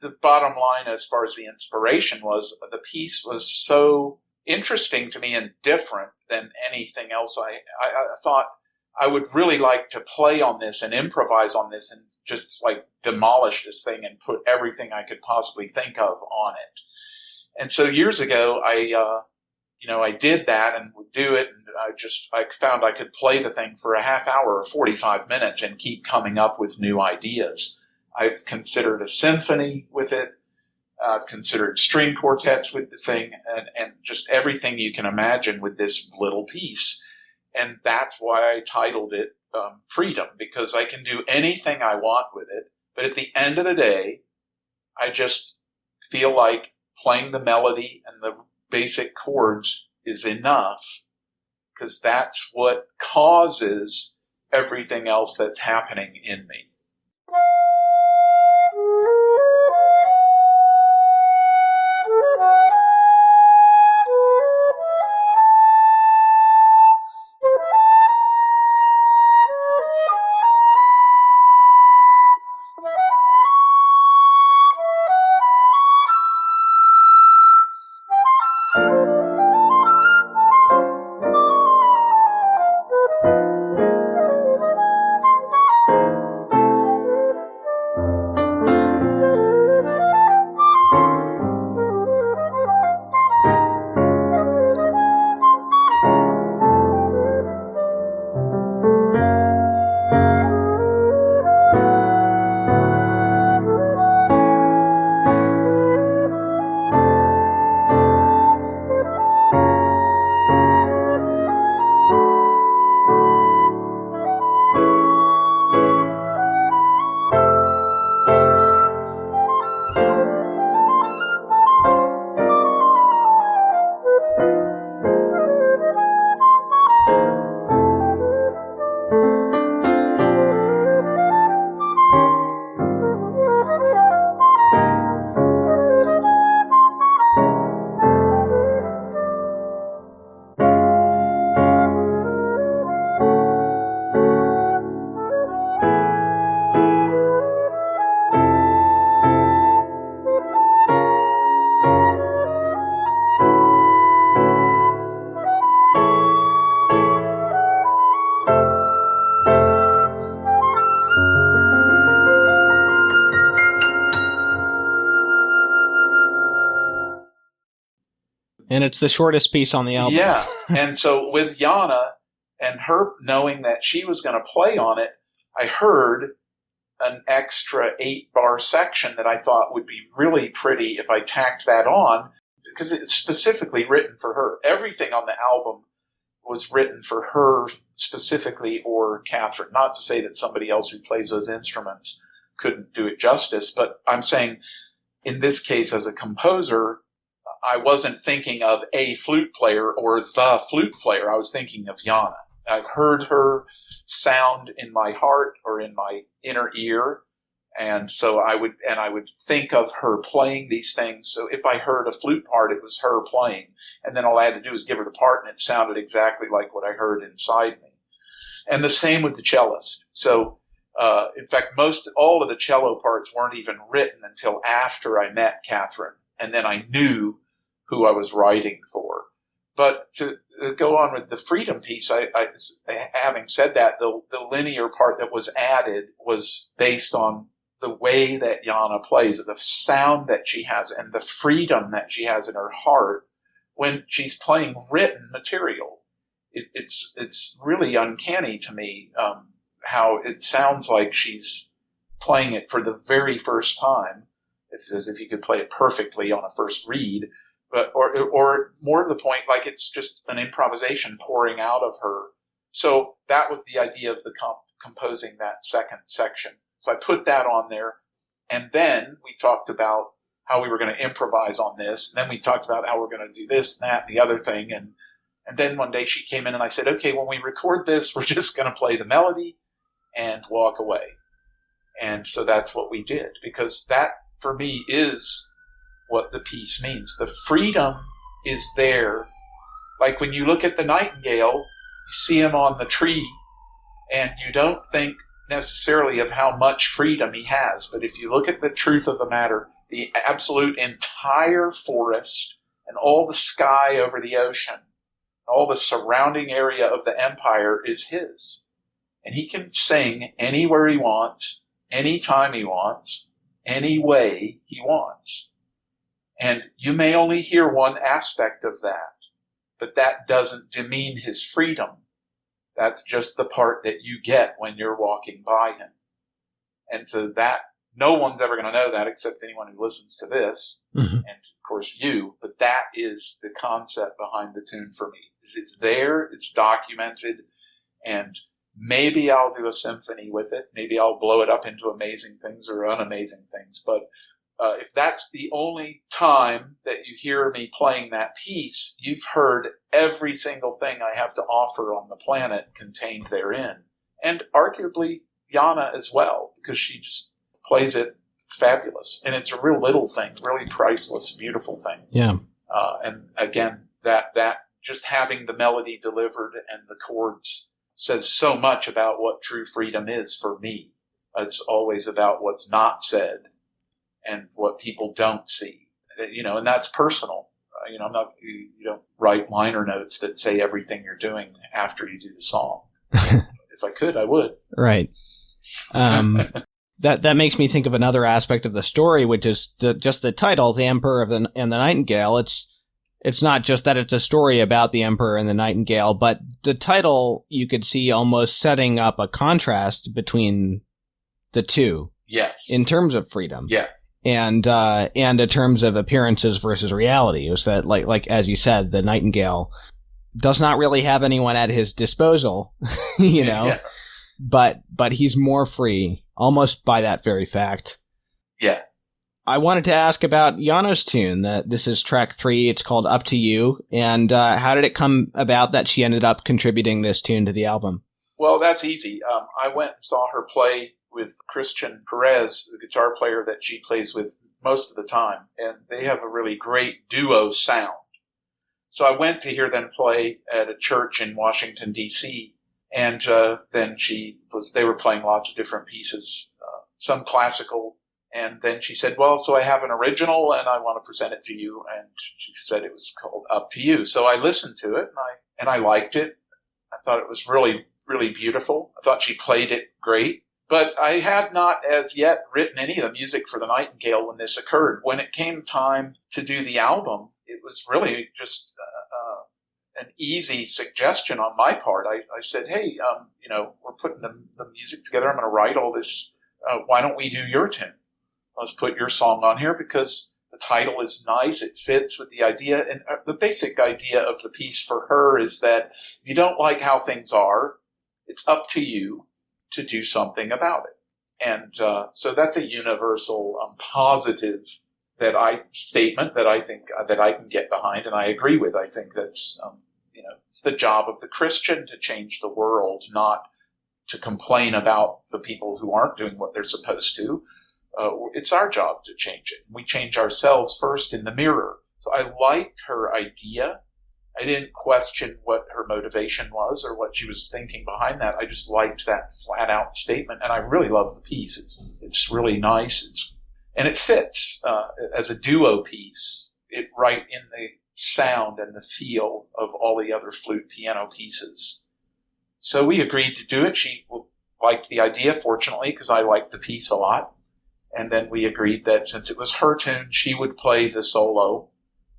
the bottom line, as far as the inspiration was, the piece was so interesting to me and different than anything else. I thought I would really like to play on this and improvise on this and just like demolish this thing and put everything I could possibly think of on it. And so years ago, I did that and would do it, and I found I could play the thing for a half hour or 45 minutes and keep coming up with new ideas. I've considered a symphony with it. I've considered string quartets with the thing, and just everything you can imagine with this little piece. And that's why I titled it Freedom, because I can do anything I want with it. But at the end of the day, I just feel like playing the melody and the basic chords is enough, because that's what causes everything else that's happening in me. And it's the shortest piece on the album. Yeah. And so with Jana and her knowing that she was going to play on it, I heard an extra 8-bar section that I thought would be really pretty if I tacked that on, because it's specifically written for her. Everything on the album was written for her specifically, or Katherine. Not to say that somebody else who plays those instruments couldn't do it justice, but I'm saying in this case as a composer, I wasn't thinking of a flute player or the flute player. I was thinking of Jana. I've heard her sound in my heart or in my inner ear, and so I would think of her playing these things. So if I heard a flute part, it was her playing, and then all I had to do was give her the part, and it sounded exactly like what I heard inside me. And the same with the cellist. So in fact, all of the cello parts weren't even written until after I met Katherine, and then I knew who I was writing for. But to go on with the freedom piece, having said that, the linear part that was added was based on the way that Jana plays, the sound that she has, and the freedom that she has in her heart when she's playing written material. It's really uncanny to me how it sounds like she's playing it for the very first time, as if you could play it perfectly on a first read. But or more to the point, like it's just an improvisation pouring out of her. So that was the idea of the composing that second section. So I put that on there, and then we talked about how we were going to improvise on this. And then we talked about how we're going to do this, and that, and the other thing. And then one day she came in and I said, okay, when we record this, we're just going to play the melody and walk away. And so that's what we did, because that for me is what the piece means. The freedom is there. Like when you look at the Nightingale, you see him on the tree, and you don't think necessarily of how much freedom he has. But if you look at the truth of the matter, the absolute entire forest and all the sky over the ocean, all the surrounding area of the empire is his. And he can sing anywhere he wants, anytime he wants, any way he wants. And you may only hear one aspect of that, but that doesn't demean his freedom. That's just the part that you get when you're walking by him. And so that, no one's ever going to know that except anyone who listens to this, and of course you, but that is the concept behind the tune for me. It's there, it's documented, and maybe I'll do a symphony with it. Maybe I'll blow it up into amazing things or unamazing things, but if that's the only time that you hear me playing that piece, you've heard every single thing I have to offer on the planet contained therein. And arguably Jana as well, because she just plays it fabulous. And it's a real little thing, really priceless, beautiful thing. Yeah. And again, that just having the melody delivered and the chords says so much about what true freedom is for me. It's always about what's not said and what people don't see, and that's personal. You don't write liner notes that say everything you're doing after you do the song. If I could, I would. Right. That makes me think of another aspect of the story, which is just the title, "The Emperor and the Nightingale." It's not just that it's a story about the Emperor and the Nightingale, but the title you could see almost setting up a contrast between the two. Yes. In terms of freedom. Yeah. And in terms of appearances versus reality. It was that, like as you said, the Nightingale does not really have anyone at his disposal, Yeah. but he's more free almost by that very fact. Yeah. I wanted to ask about Jana's tune. This is track 3. It's called Up to You. And how did it come about that she ended up contributing this tune to the album? Well, that's easy. I went and saw her play with Christian Perez, the guitar player that she plays with most of the time. And they have a really great duo sound. So I went to hear them play at a church in Washington, D.C. And then they were playing lots of different pieces, some classical. And then she said, well, so I have an original and I want to present it to you. And she said it was called Up to You. So I listened to it and I liked it. I thought it was really, really beautiful. I thought she played it great. But I had not as yet written any of the music for the Nightingale when this occurred. When it came time to do the album, it was really just an easy suggestion on my part. I said, hey, we're putting the music together. I'm going to write all this. Why don't we do your tune? Let's put your song on here because the title is nice. It fits with the idea. And the basic idea of the piece for her is that if you don't like how things are, it's up to you to do something about it. And so that's a universal, positive statement that I think that I can get behind, and I agree with. I think that's it's the job of the Christian to change the world, not to complain about the people who aren't doing what they're supposed to. It's our job to change it. We change ourselves first in the mirror. So I liked her idea. I didn't question what her motivation was or what she was thinking behind that. I just liked that flat out statement, and I really love the piece. It's really nice. And it fits as a duo piece. It right in the sound and the feel of all the other flute piano pieces. So we agreed to do it. She liked the idea, fortunately, because I liked the piece a lot. And then we agreed that since it was her tune, she would play the solo,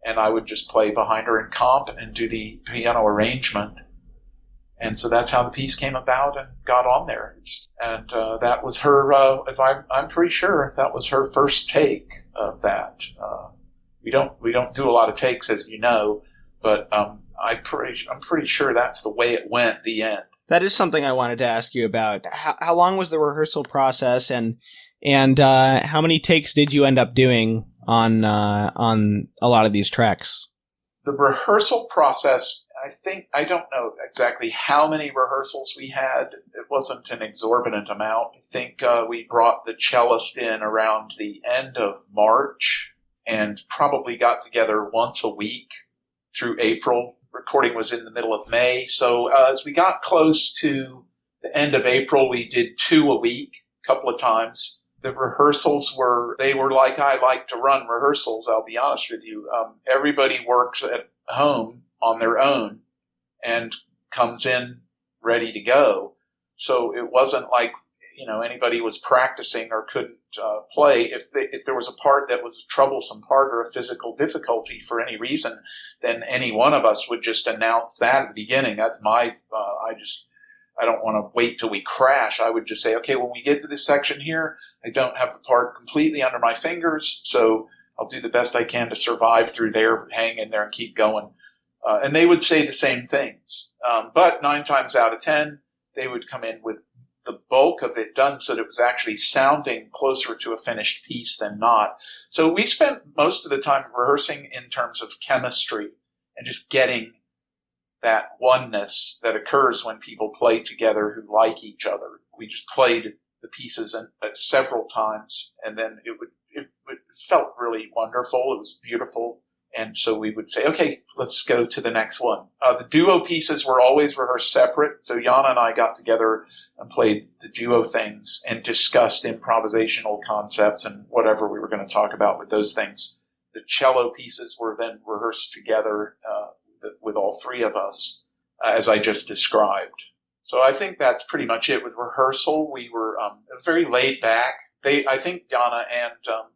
and I would just play behind her in comp and do the piano arrangement. And so that's how the piece came about and got on there. And that was her, I'm pretty sure that was her first take of that. We don't do a lot of takes, as you know, but I'm pretty sure that's the way it went. The end. That is something I wanted to ask you about. How long was the rehearsal process, and how many takes did you end up doing on a lot of these tracks? The rehearsal process, I don't know exactly how many rehearsals we had. It wasn't an exorbitant amount. I think we brought the cellist in around the end of March and probably got together once a week through April. Recording was in the middle of May. So as we got close to the end of April, we did 2 a week, a couple of times. The rehearsals were like I like to run rehearsals, I'll be honest with you. Everybody works at home on their own and comes in ready to go. So it wasn't like, anybody was practicing or couldn't play. If there was a part that was a troublesome part or a physical difficulty for any reason, then any one of us would just announce that at the beginning. That's my, I don't want to wait till we crash. I would just say, okay, when we get to this section here, I don't have the part completely under my fingers, so I'll do the best I can to survive through there, hang in there and keep going. And they would say the same things. But 9 times out of 10, they would come in with the bulk of it done so that it was actually sounding closer to a finished piece than not. So we spent most of the time rehearsing in terms of chemistry and just getting that oneness that occurs when people play together who like each other. We just played the pieces several times, and then it felt really wonderful. It was beautiful. And so we would say, okay, let's go to the next one. The duo pieces were always rehearsed separate. So Jana and I got together and played the duo things and discussed improvisational concepts and whatever we were going to talk about with those things. The cello pieces were then rehearsed together with all 3 of us, as I just described. So I think that's pretty much it with rehearsal. We were very laid back. I think Jana and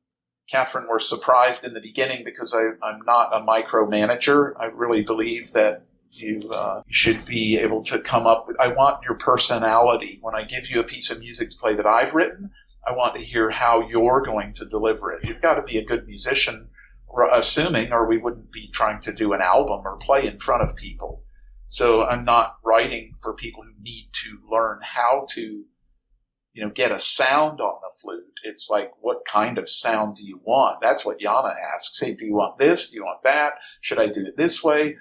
Katherine were surprised in the beginning because I'm not a micromanager. I really believe that you should be able to come up with, I want your personality. When I give you a piece of music to play that I've written, I want to hear how you're going to deliver it. You've got to be a good musician, assuming, or we wouldn't be trying to do an album or play in front of people. So I'm not writing for people who need to learn how to, get a sound on the flute. It's like, what kind of sound do you want? That's what Jana asks. Hey, do you want this? Do you want that? Should I do it this way?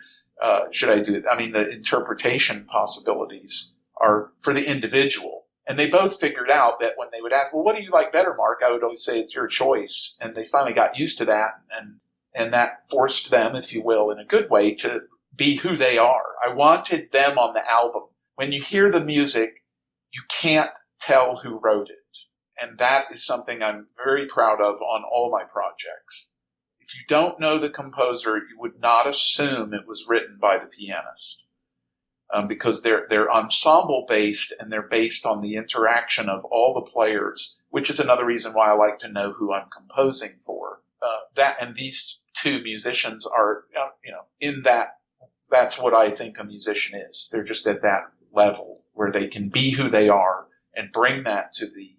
Should I do it? I mean, the interpretation possibilities are for the individual. And they both figured out that when they would ask, well, what do you like better, Mark? I would always say it's your choice. And they finally got used to that. And that forced them, if you will, in a good way, to be who they are. I wanted them on the album. When you hear the music, you can't tell who wrote it. And that is something I'm very proud of on all my projects. If you don't know the composer, you would not assume it was written by the pianist. Because they're ensemble based and they're based on the interaction of all the players, which is another reason why I like to know who I'm composing for. that, and these two musicians are, in that. That's what I think a musician is. They're just at that level where they can be who they are and bring that to the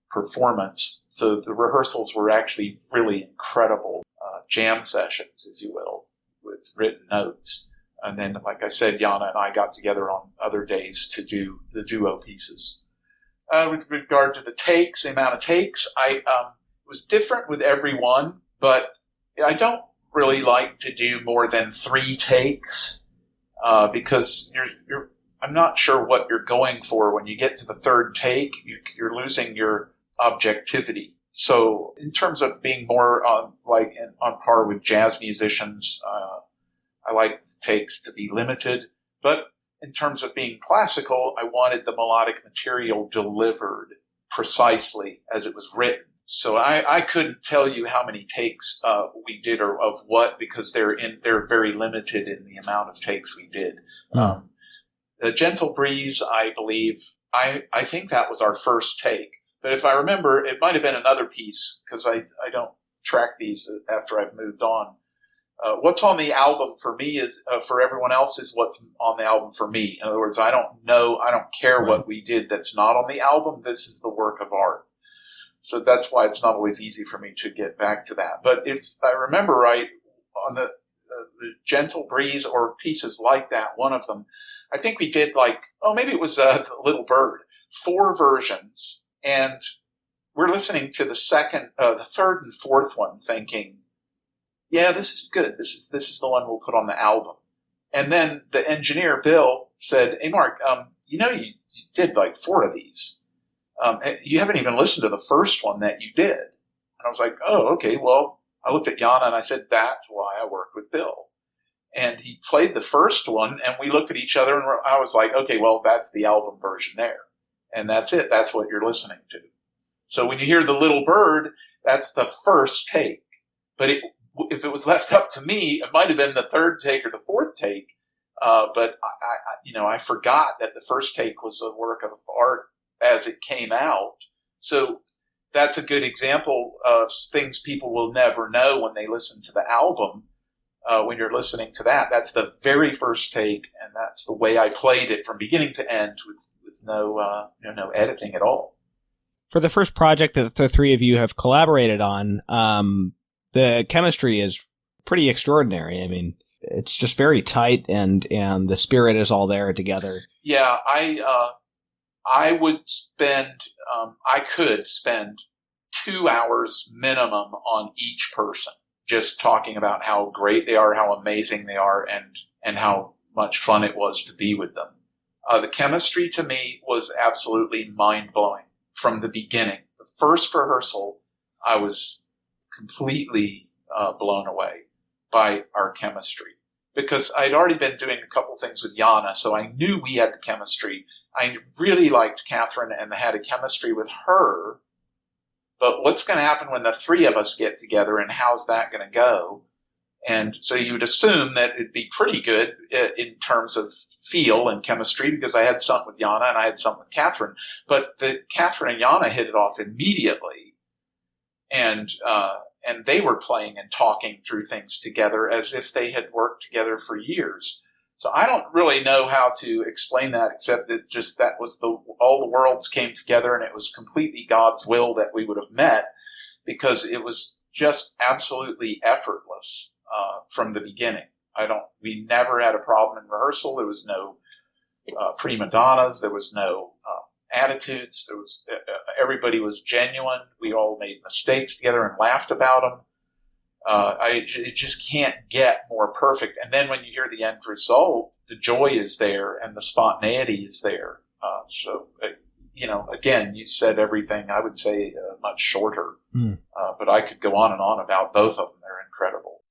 performance. So the rehearsals were actually really incredible jam sessions, if you will, with written notes. And then, like I said, Jana and I got together on other days to do the duo pieces. With regard to the takes, the amount of takes, it was different with every one, but I don't really like to do more than 3 takes because I'm not sure what you're going for when you get to the 3rd take. You're losing your objectivity. So in terms of being more on par with jazz musicians, I like the takes to be limited. But in terms of being classical, I wanted the melodic material delivered precisely as it was written. So I couldn't tell you how many takes we did or of what, because they're very limited in the amount of takes we did. The Gentle Breeze, I believe, I think that was our first take. But if I remember, it might have been another piece, because I don't track these after I've moved on. What's on the album for me is, for everyone else, is what's on the album for me. In other words, I don't care what we did that's not on the album. This is the work of art. So that's why it's not always easy for me to get back to that. But if I remember right, on the Gentle Breeze or pieces like that, one of them, I think we did maybe it was the Little Bird, 4 versions. And we're listening to the 3rd and 4th one thinking, yeah, this is good. This is the one we'll put on the album. And then the engineer, Bill, said, hey, Mark, you did 4 of these. You haven't even listened to the first one that you did. And I was like, oh, okay. Well, I looked at Jana and I said, that's why I work with Bill. And he played the first one and we looked at each other and I was like, okay, well, that's the album version there. And that's it. That's what you're listening to. So when you hear The Little Bird, that's the first take. But if it was left up to me, it might have been the 3rd take or the 4th take. But I forgot that the first take was a work of art as it came out. So that's a good example of things people will never know when they listen to the album. When you're listening to that, that's the very first take, and that's the way I played it from beginning to end with no editing at all. For the first project that the 3 of you have collaborated on, the chemistry is pretty extraordinary. I mean, it's just very tight, and the spirit is all there together. Yeah, I could spend 2 hours minimum on each person, just talking about how great they are, how amazing they are, and how much fun it was to be with them. The chemistry to me was absolutely mind-blowing from the beginning. The first rehearsal, I was completely blown away by our chemistry, because I'd already been doing a couple things with Jana, so I knew we had the chemistry. I really liked Katherine and had a chemistry with her. But what's going to happen when the 3 of us get together, and how's that going to go? And so you would assume that it'd be pretty good in terms of feel and chemistry, because I had something with Jana and I had something with Katherine. But Katherine and Jana hit it off immediately. And they were playing and talking through things together as if they had worked together for years. So I don't really know how to explain that, except that just that was all the worlds came together, and it was completely God's will that we would have met, because it was just absolutely effortless from the beginning. We never had a problem in rehearsal. There was no prima donnas. There was no attitudes. There was everybody was genuine. We all made mistakes together and laughed about them. It just can't get more perfect. And then when you hear the end result, the joy is there and the spontaneity is there. Again, you said everything. I would say much shorter, but I could go on and on about both of them. They're incredible.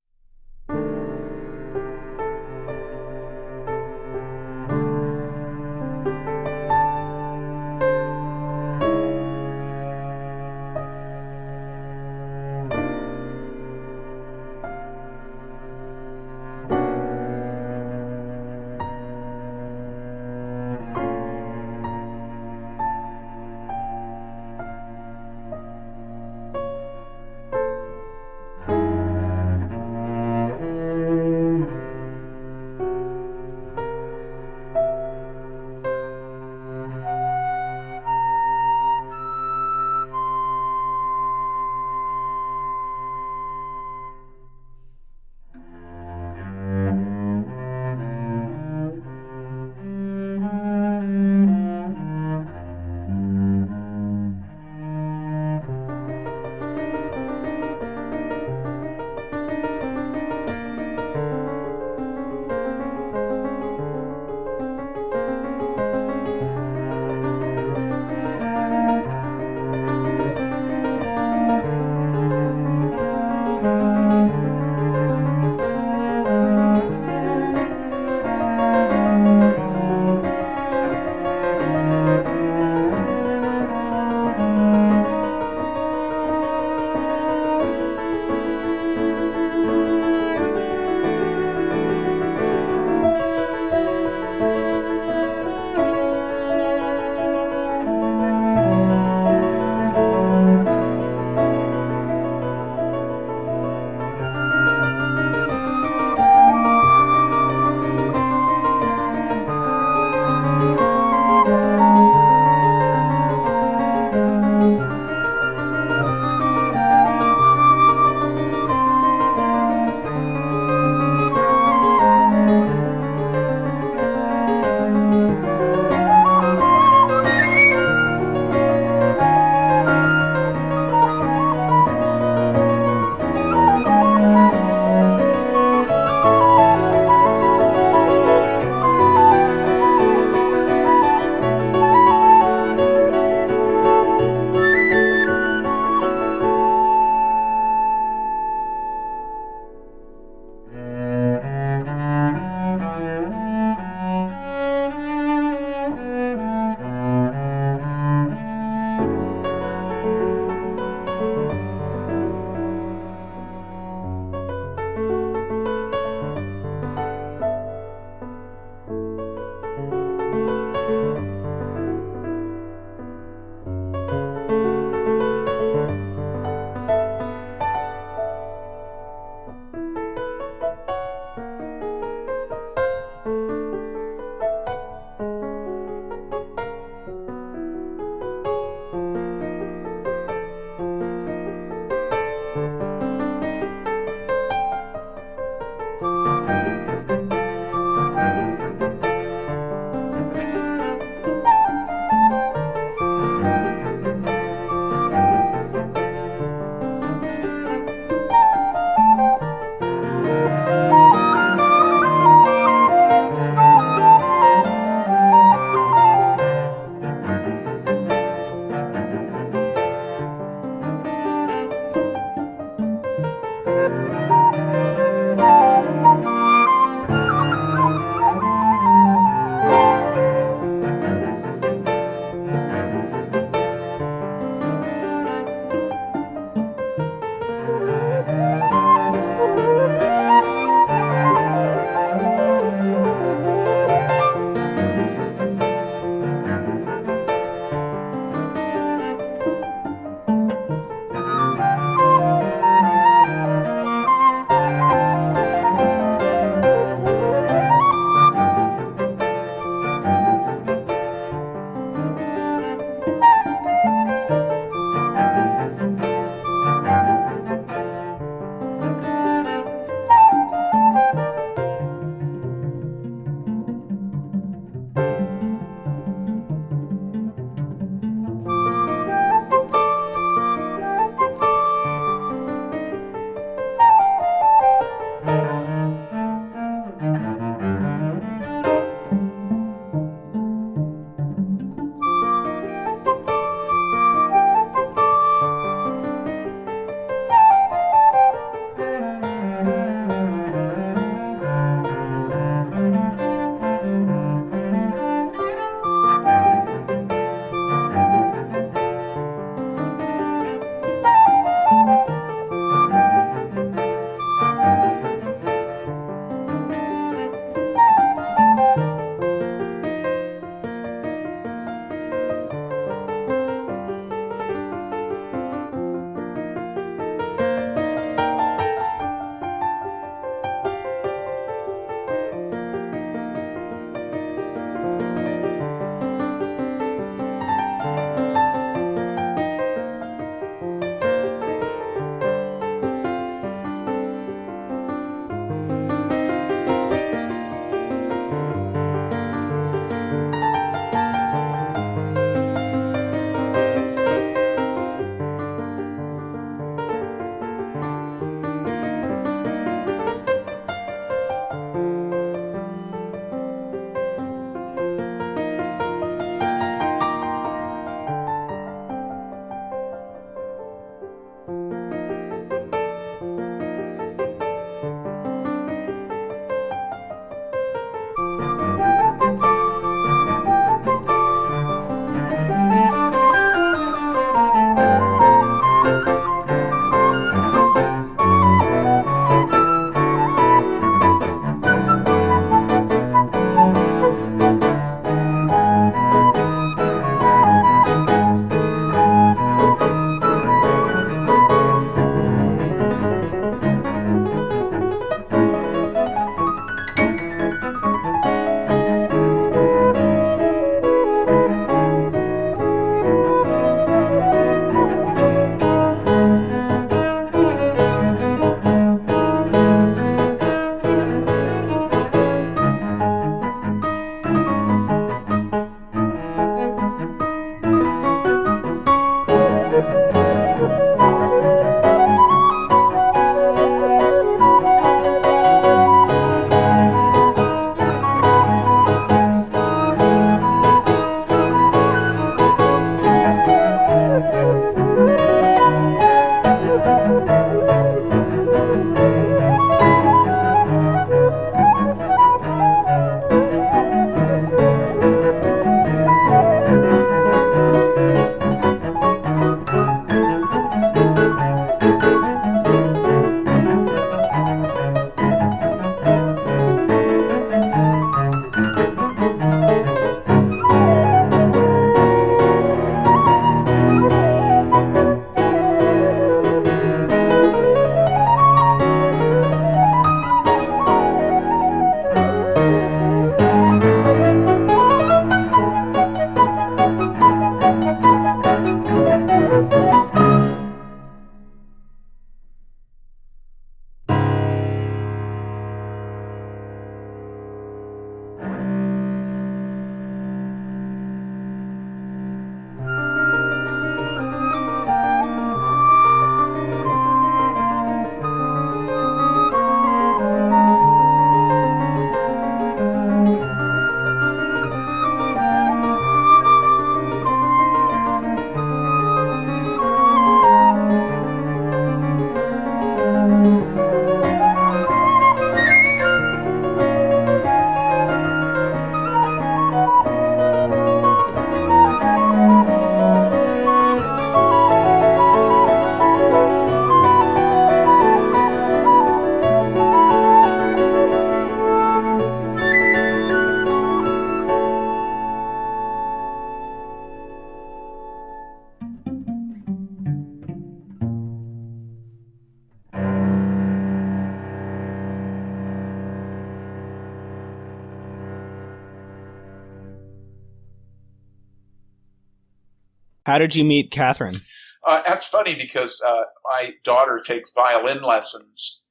How did you meet Katherine? That's funny because my daughter takes violin lessons,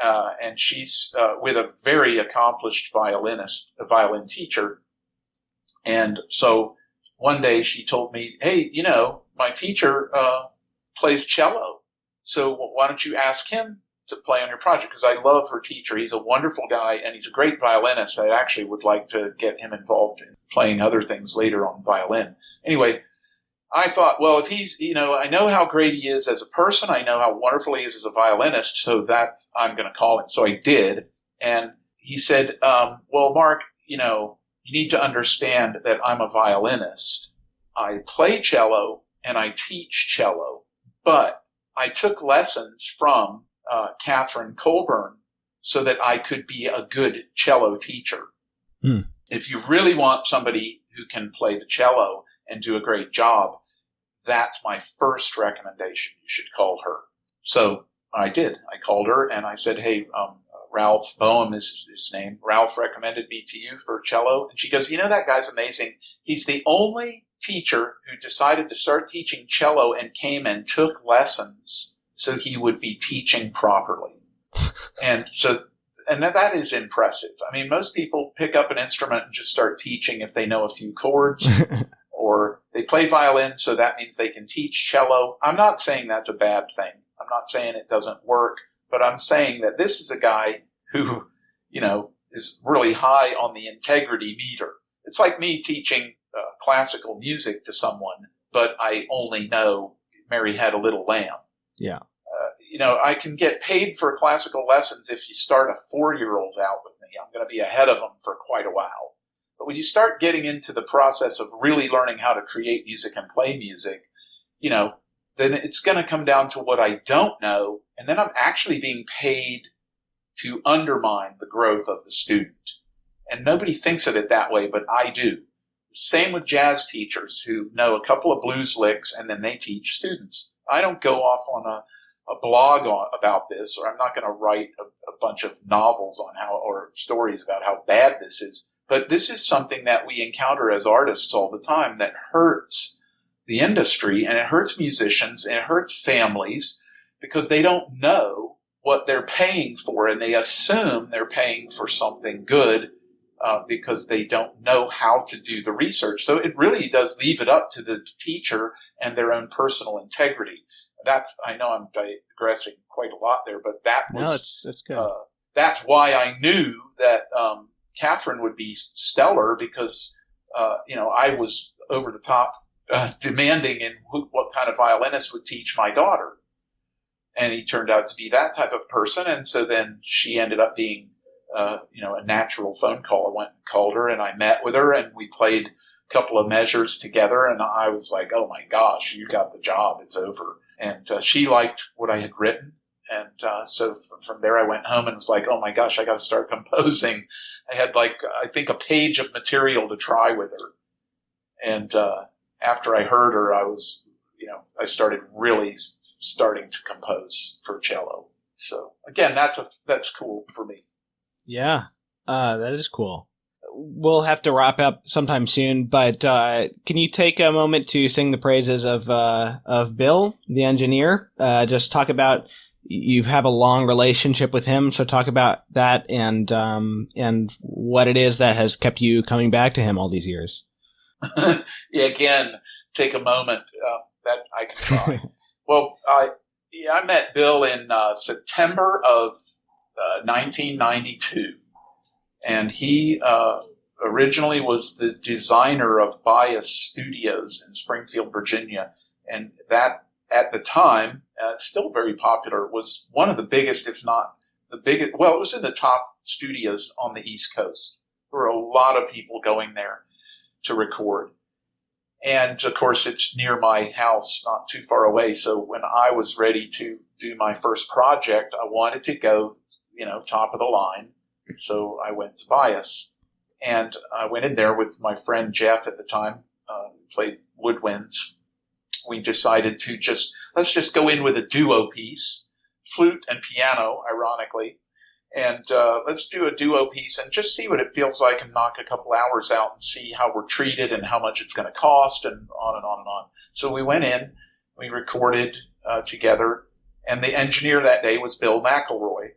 and she's with a very accomplished a violin teacher. And so one day she told me, hey, my teacher plays cello. So why don't you ask him to play on your project? Because I love her teacher. He's a wonderful guy, and he's a great violinist. I actually would like to get him involved in playing other things later on violin. Anyway, I thought, well, if he's, I know how great he is as a person. I know how wonderful he is as a violinist. So I'm going to call him. So I did. And he said, well, Mark, you need to understand that I'm a violinist. I play cello and I teach cello, but I took lessons from Katherine Colburn so that I could be a good cello teacher. If you really want somebody who can play the cello and do a great job, that's my first recommendation. You should call her. So I did. I called her and I said, hey, Ralph Boehm is his name. Ralph recommended me to you for cello. And she goes, that guy's amazing. He's the only teacher who decided to start teaching cello and came and took lessons so he would be teaching properly. And that is impressive. I mean, most people pick up an instrument and just start teaching if they know a few chords, or they play violin, so that means they can teach cello. I'm not saying that's a bad thing. I'm not saying it doesn't work, but I'm saying that this is a guy who, is really high on the integrity meter. It's like me teaching classical music to someone, but I only know Mary Had a Little Lamb. Yeah. I can get paid for classical lessons if you start a 4-year-old out with me. I'm going to be ahead of them for quite a while. But when you start getting into the process of really learning how to create music and play music, then it's going to come down to what I don't know. And then I'm actually being paid to undermine the growth of the student. And nobody thinks of it that way, but I do. Same with jazz teachers who know a couple of blues licks and then they teach students. I don't go off on a blog about this, or I'm not going to write a bunch of novels or stories about how bad this is. But this is something that we encounter as artists all the time that hurts the industry, and it hurts musicians, and it hurts families because they don't know what they're paying for, and they assume they're paying for something good because they don't know how to do the research. So it really does leave it up to the teacher and their own personal integrity. I know I'm digressing quite a lot there, but it's good. That's why I knew that Katherine would be stellar because, I was over the top demanding in what kind of violinist would teach my daughter. And he turned out to be that type of person. And so then she ended up being, a natural phone call. I went and called her and I met with her and we played a couple of measures together. And I was like, oh my gosh, you got the job. It's over. And she liked what I had written. And so from there I went home and was like, oh my gosh, I got to start composing. I had I think a page of material to try with her. And after I heard her, I was, I started really starting to compose for cello. So again, that's cool for me. Yeah, that is cool. We'll have to wrap up sometime soon, but can you take a moment to sing the praises of Bill, the engineer? Just talk about, you have a long relationship with him, so talk about that and what it is that has kept you coming back to him all these years. Yeah, again, take a moment that I can try. Well, I met Bill in September of 1992. And he originally was the designer of Bias Studios in Springfield, Virginia. And that, at the time, still very popular, was one of the biggest, if not the biggest. Well, it was in the top studios on the East Coast. There were a lot of people going there to record. And, of course, it's near my house, not too far away. So when I was ready to do my first project, I wanted to go, top of the line. So I went to Bias, and I went in there with my friend Jeff at the time, played woodwinds. We decided to let's just go in with a duo piece, flute and piano, ironically. And let's do a duo piece and just see what it feels like and knock a couple hours out and see how we're treated and how much it's going to cost and on and on and on. So we went in, we recorded together, and the engineer that day was Bill McElroy.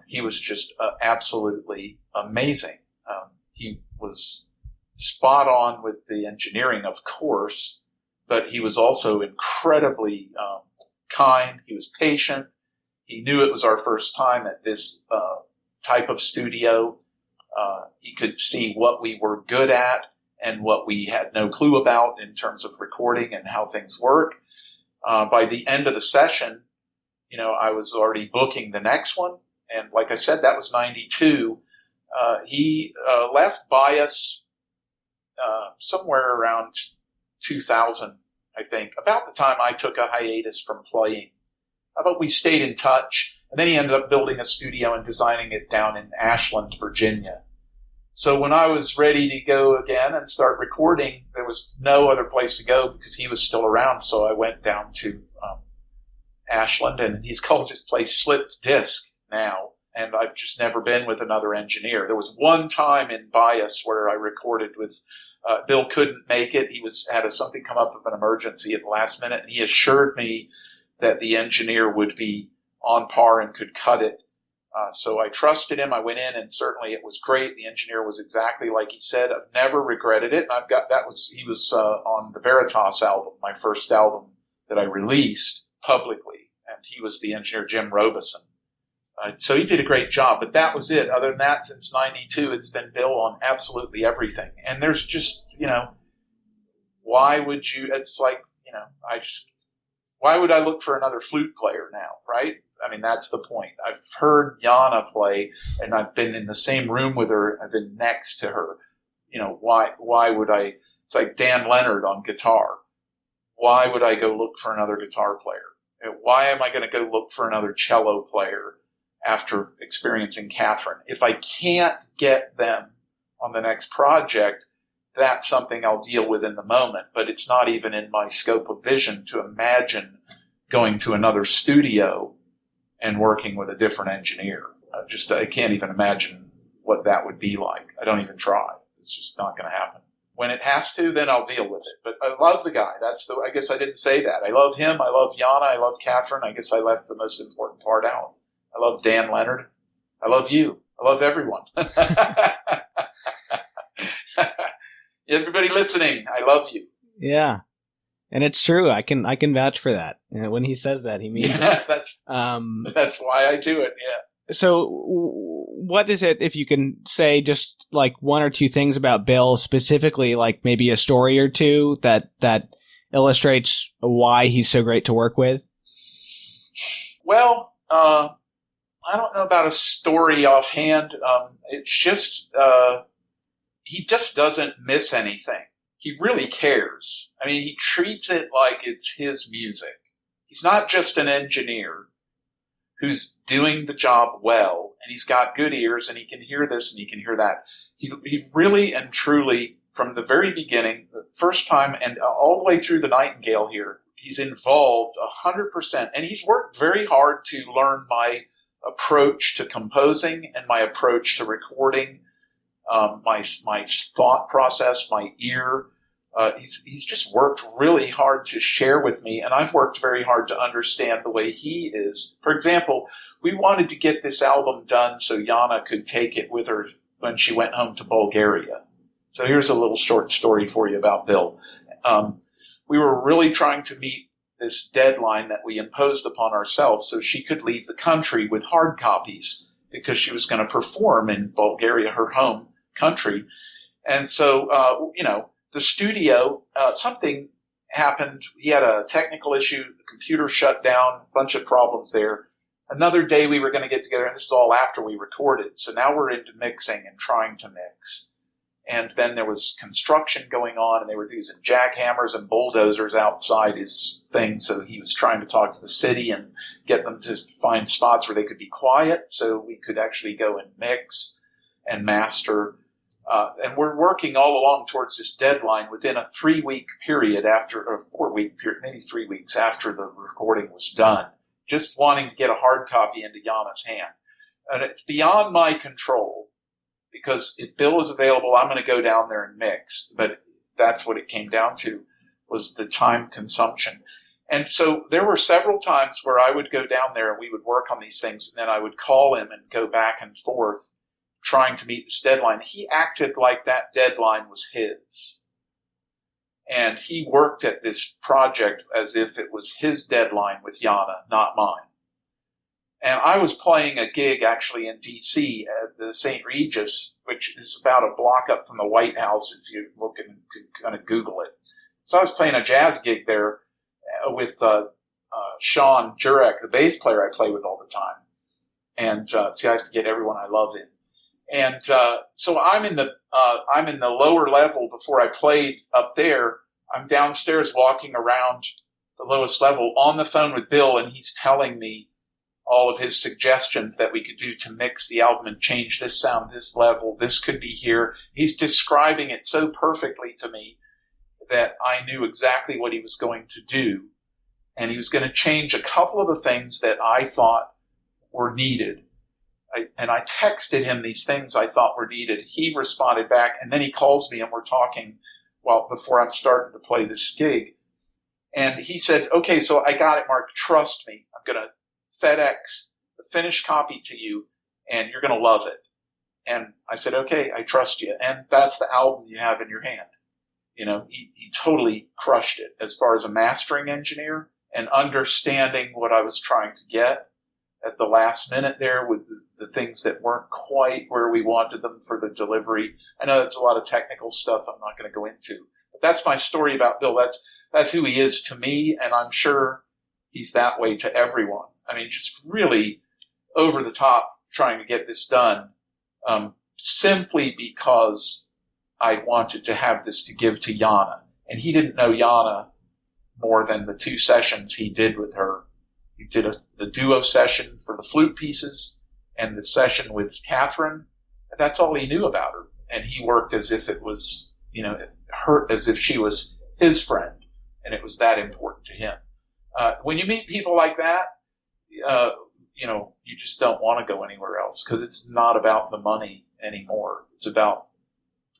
He was just absolutely amazing. He was spot on with the engineering, of course, but he was also incredibly kind. He was patient. He knew it was our first time at this type of studio. He could see what we were good at and what we had no clue about in terms of recording and how things work. By the end of the session, I was already booking the next one. And like I said, that was 92. He left Bias somewhere around 2000, I think, about the time I took a hiatus from playing. But we stayed in touch. And then he ended up building a studio and designing it down in Ashland, Virginia. So when I was ready to go again and start recording, there was no other place to go because he was still around. So I went down to Ashland, and he's called his place Slipped Disc now. And I've just never been with another engineer. There was one time in Bias where I recorded with Bill couldn't make it. He had something come up of an emergency at the last minute, and he assured me that the engineer would be on par and could cut it. So I trusted him. I went in, and certainly it was great. The engineer was exactly like he said. I've never regretted it. And he was on the Veritas album, my first album that I released publicly, and he was the engineer, Jim Robeson. So he did a great job, but that was it. Other than that, since 92, it's been Bill on absolutely everything. And there's just, why would you, it's like, why would I look for another flute player now, right? I mean, that's the point. I've heard Jana play, and I've been in the same room with her. I've been next to her. Why would I, it's like Dan Leonard on guitar. Why would I go look for another guitar player? Why am I going to go look for another cello player after experiencing Katherine? If I can't get them on the next project, that's something I'll deal with in the moment. But it's not even in my scope of vision to imagine going to another studio and working with a different engineer. I can't even imagine what that would be like. I don't even try. It's just not going to happen. When it has to, then I'll deal with it. But I love the guy. I guess I didn't say that. I love him. I love Jana. I love Katherine. I guess I left the most important part out. I love Dan Leonard. I love you. I love everyone. Everybody listening, I love you. Yeah. And it's true. I can vouch for that. When he says that, he means it. That's why I do it. Yeah. So what is it, if you can say just like one or two things about Bill specifically, like maybe a story or two that illustrates why he's so great to work with? Well, I don't know about a story offhand. It's just, he just doesn't miss anything. He really cares. I mean, he treats it like it's his music. He's not just an engineer who's doing the job well, and he's got good ears, and he can hear this and he can hear that. He really and truly, from the very beginning, the first time and all the way through the Nightingale here, he's involved 100%. And he's worked very hard to learn my approach to composing and my approach to recording, my thought process, my ear. He's just worked really hard to share with me, and I've worked very hard to understand the way he is. For example, we wanted to get this album done so Jana could take it with her when she went home to Bulgaria. So here's a little short story for you about Bill. We were really trying to meet this deadline that we imposed upon ourselves so she could leave the country with hard copies because she was going to perform in Bulgaria, her home country. And so, the studio, something happened. He had a technical issue. The computer shut down, a bunch of problems there. Another day we were going to get together, and this is all after we recorded. So now we're into mixing and trying to mix. And then there was construction going on, and they were using jackhammers and bulldozers outside his thing. So he was trying to talk to the city and get them to find spots where they could be quiet so we could actually go and mix and master. And we're working all along towards this deadline within a 3-week period or 4-week period, maybe 3 weeks after the recording was done. just wanting to get a hard copy into Jana's hand. And it's beyond my control, because if Bill is available, I'm going to go down there and mix. But that's what it came down to, was the time consumption. And so there were several times where I would go down there and we would work on these things, and then I would call him and go back and forth trying to meet this deadline. He acted like that deadline was his. And he worked at this project as if it was his deadline with Jana, not mine. And I was playing a gig actually in D.C. at the St. Regis, which is about a block up from the White House if you look and kind of Google it. So I was playing a jazz gig there with Sean Jurek, the bass player I play with all the time. And see, I have to get everyone I love in. And so I'm in the lower level before I played up there. I'm downstairs walking around the lowest level on the phone with Bill, and he's telling me all of his suggestions that we could do to mix the album and change this sound, this level, this could be here. He's describing it so perfectly to me that I knew exactly what he was going to do. And he was going to change a couple of the things that I thought were needed. And I texted him these things I thought were needed. He responded back, and then he calls me and we're talking before I'm starting to play this gig. And he said, okay, so I got it, Mark. Trust me. I'm going to FedEx the finished copy to you, and you're going to love it. And I said, okay, I trust you. And that's the album you have in your hand. You know, he totally crushed it as far as a mastering engineer and understanding what I was trying to get at the last minute there with the things that weren't quite where we wanted them for the delivery. I know that's a lot of technical stuff I'm not going to go into. But that's my story about Bill. That's who he is to me, and I'm sure he's that way to everyone. I mean, just really over the top trying to get this done, simply because I wanted to have this to give to Jana. And he didn't know Jana more than the 2 sessions he did with her. He did the duo session for the flute pieces and the session with Katherine. That's all he knew about her. And he worked as if it was, as if she was his friend. And it was that important to him. When you meet people like that, you just don't want to go anywhere else, because it's not about the money anymore. It's about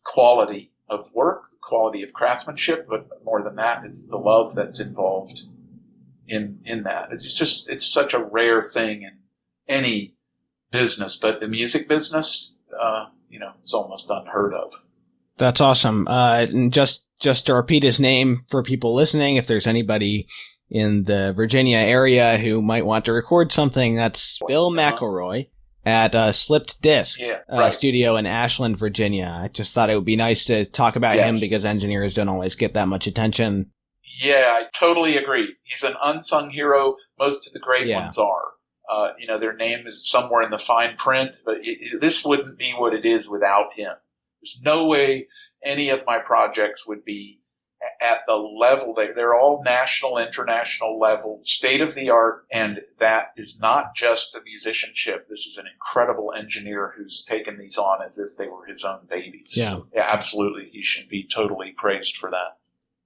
quality of work, the quality of craftsmanship, but more than that, it's the love that's involved in that. It's such a rare thing in any business, but the music business, it's almost unheard of. That's awesome. And just to repeat his name for people listening, if there's anybody in the Virginia area who might want to record something, that's Bill McElroy at Slipped Disc Studio in Ashland, Virginia. I just thought it would be nice to talk about him, because engineers don't always get that much attention. Yeah, I totally agree. He's an unsung hero. Most of the great ones are. Their name is somewhere in the fine print, but this wouldn't be what it is without him. There's no way any of my projects would be at the level. They're all national, international level, state of the art, and that is not just the musicianship. This is an incredible engineer who's taken these on as if they were his own babies. Yeah, absolutely. He should be totally praised for that.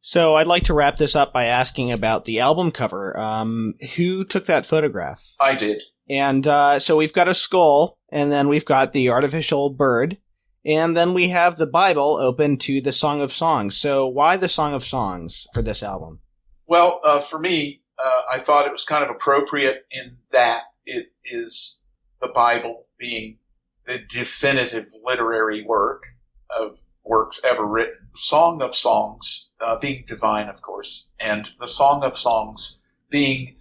So I'd like to wrap this up by asking about the album cover. Who took that photograph? I did. And so we've got a skull, and then we've got the artificial bird, and then we have the Bible open to the Song of Songs. So why the Song of Songs for this album? Well, for me, I thought it was kind of appropriate in that it is the Bible being the definitive literary work of works ever written. The Song of Songs being divine, of course, and the Song of Songs being,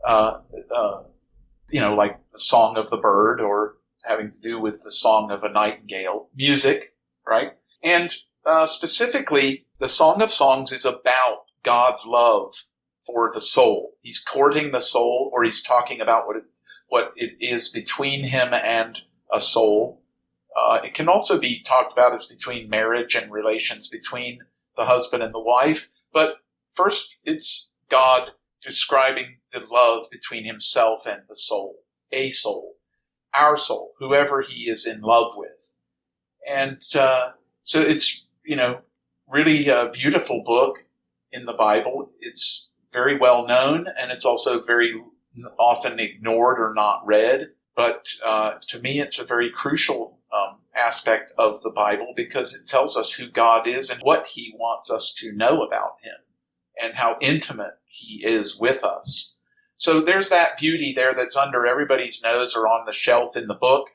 like the Song of the Bird, or having to do with the Song of a Nightingale, music, right? And specifically, the Song of Songs is about God's love for the soul. He's courting the soul, or he's talking about what it is between him and a soul. It can also be talked about as between marriage and relations between the husband and the wife. But first, it's God describing the love between himself and the soul, a soul, our soul, whoever he is in love with. And so it's, really a beautiful book in the Bible. It's very well known, and it's also very often ignored or not read. But to me, it's a very crucial aspect of the Bible because it tells us who God is and what he wants us to know about him and how intimate he is with us. So there's that beauty there that's under everybody's nose or on the shelf in the book.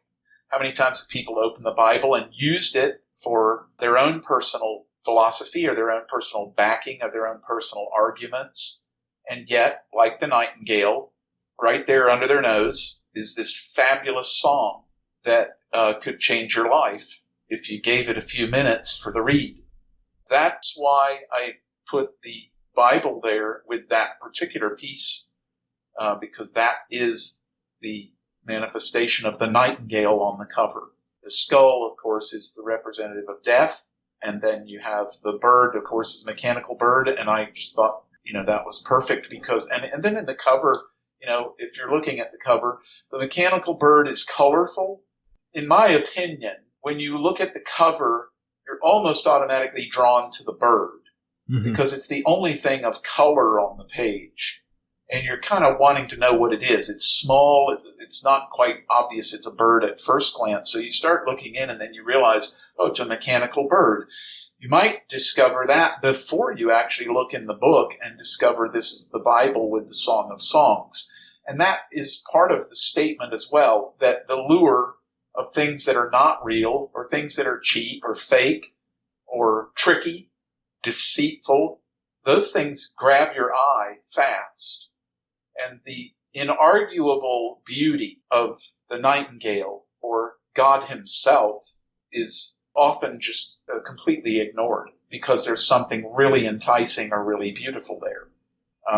How many times have people opened the Bible and used it for their own personal philosophy or their own personal backing of their own personal arguments? And yet, like the Nightingale, right there under their nose is this fabulous song that could change your life if you gave it a few minutes for the read. That's why I put the Bible there with that particular piece, because that is the manifestation of the nightingale on the cover. The skull, of course, is the representative of death, and then you have the bird, of course, is a mechanical bird, and I just thought, that was perfect because, and then in the cover, if you're looking at the cover, the mechanical bird is colorful. In my opinion, when you look at the cover, you're almost automatically drawn to the bird because it's the only thing of color on the page. And you're kind of wanting to know what it is. It's small. It's not quite obvious it's a bird at first glance. So you start looking in and then you realize, oh, it's a mechanical bird. You might discover that before you actually look in the book and discover this is the Bible with the Song of Songs. And that is part of the statement as well, that the lure of things that are not real or things that are cheap or fake or tricky, deceitful, those things grab your eye fast. And the inarguable beauty of the nightingale or God himself is often just completely ignored because there's something really enticing or really beautiful there.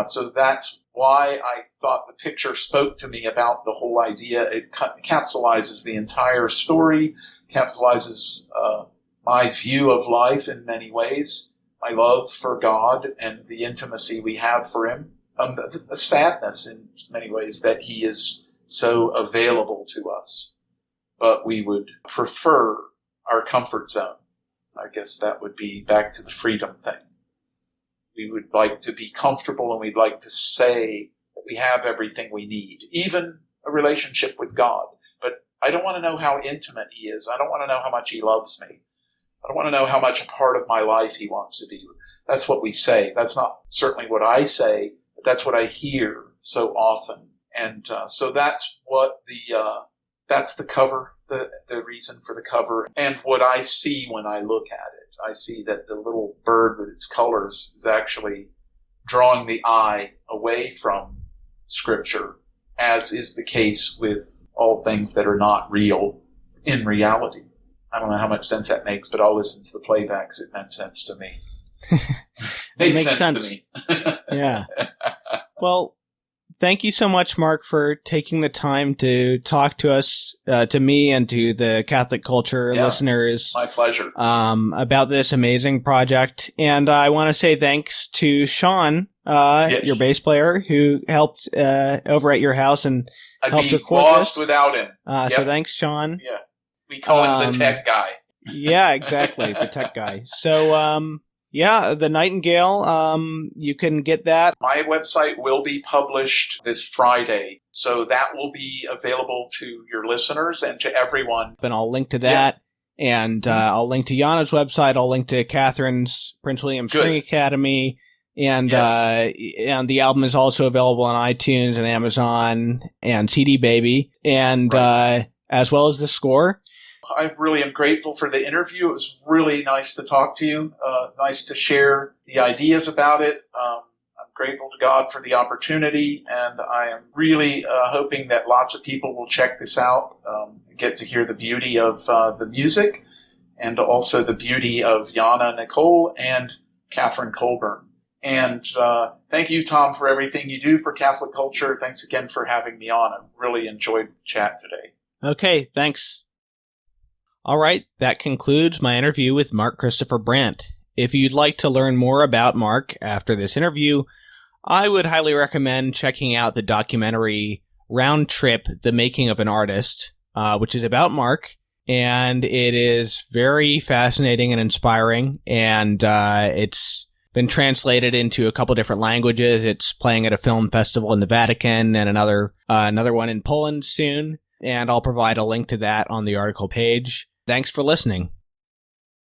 So that's why I thought the picture spoke to me about the whole idea. It capsulizes the entire story, capsulizes my view of life in many ways, my love for God and the intimacy we have for him, the sadness in many ways that he is so available to us. But we would prefer our comfort zone. I guess that would be back to the freedom thing. We would like to be comfortable and we'd like to say that we have everything we need, even a relationship with God. But I don't want to know how intimate he is. I don't want to know how much he loves me. I don't want to know how much a part of my life he wants to be. That's what we say. That's not certainly what I say, but that's what I hear so often. And so that's what that's the cover, the reason for the cover, and what I see when I look at it. I see that the little bird with its colors is actually drawing the eye away from Scripture, as is the case with all things that are not real in reality. I don't know how much sense that makes, but I'll listen to the playbacks. It meant sense to me. It makes sense to me. Yeah. Well, thank you so much, Mark, for taking the time to talk to us, to me and to the Catholic Culture listeners. My pleasure. About this amazing project. And I want to say thanks to Sean, your bass player, who helped over at your house and helped record this. I'd be lost without him. So thanks, Sean. Yeah. We call him the tech guy. Yeah, exactly. The tech guy. So, yeah, the Nightingale, you can get that. My website will be published this Friday, so that will be available to your listeners and to everyone. And I'll link to that, and I'll link to Jana's website. I'll link to Catherine's Prince William String Academy, and the album is also available on iTunes and Amazon and CD Baby, and as well as the score. I really am grateful for the interview. It was really nice to talk to you, nice to share the ideas about it. I'm grateful to God for the opportunity, and I am really hoping that lots of people will check this out, get to hear the beauty of the music, and also the beauty of Jana Nicole and Katherine Colburn. And thank you, Tom, for everything you do for Catholic Culture. Thanks again for having me on. I really enjoyed the chat today. Okay, thanks. All right, that concludes my interview with Mark Christopher Brandt. If you'd like to learn more about Mark after this interview, I would highly recommend checking out the documentary Round Trip, The Making of an Artist, which is about Mark, and it is very fascinating and inspiring, and it's been translated into a couple different languages. It's playing at a film festival in the Vatican and another one in Poland soon. And I'll provide a link to that on the article page. Thanks for listening.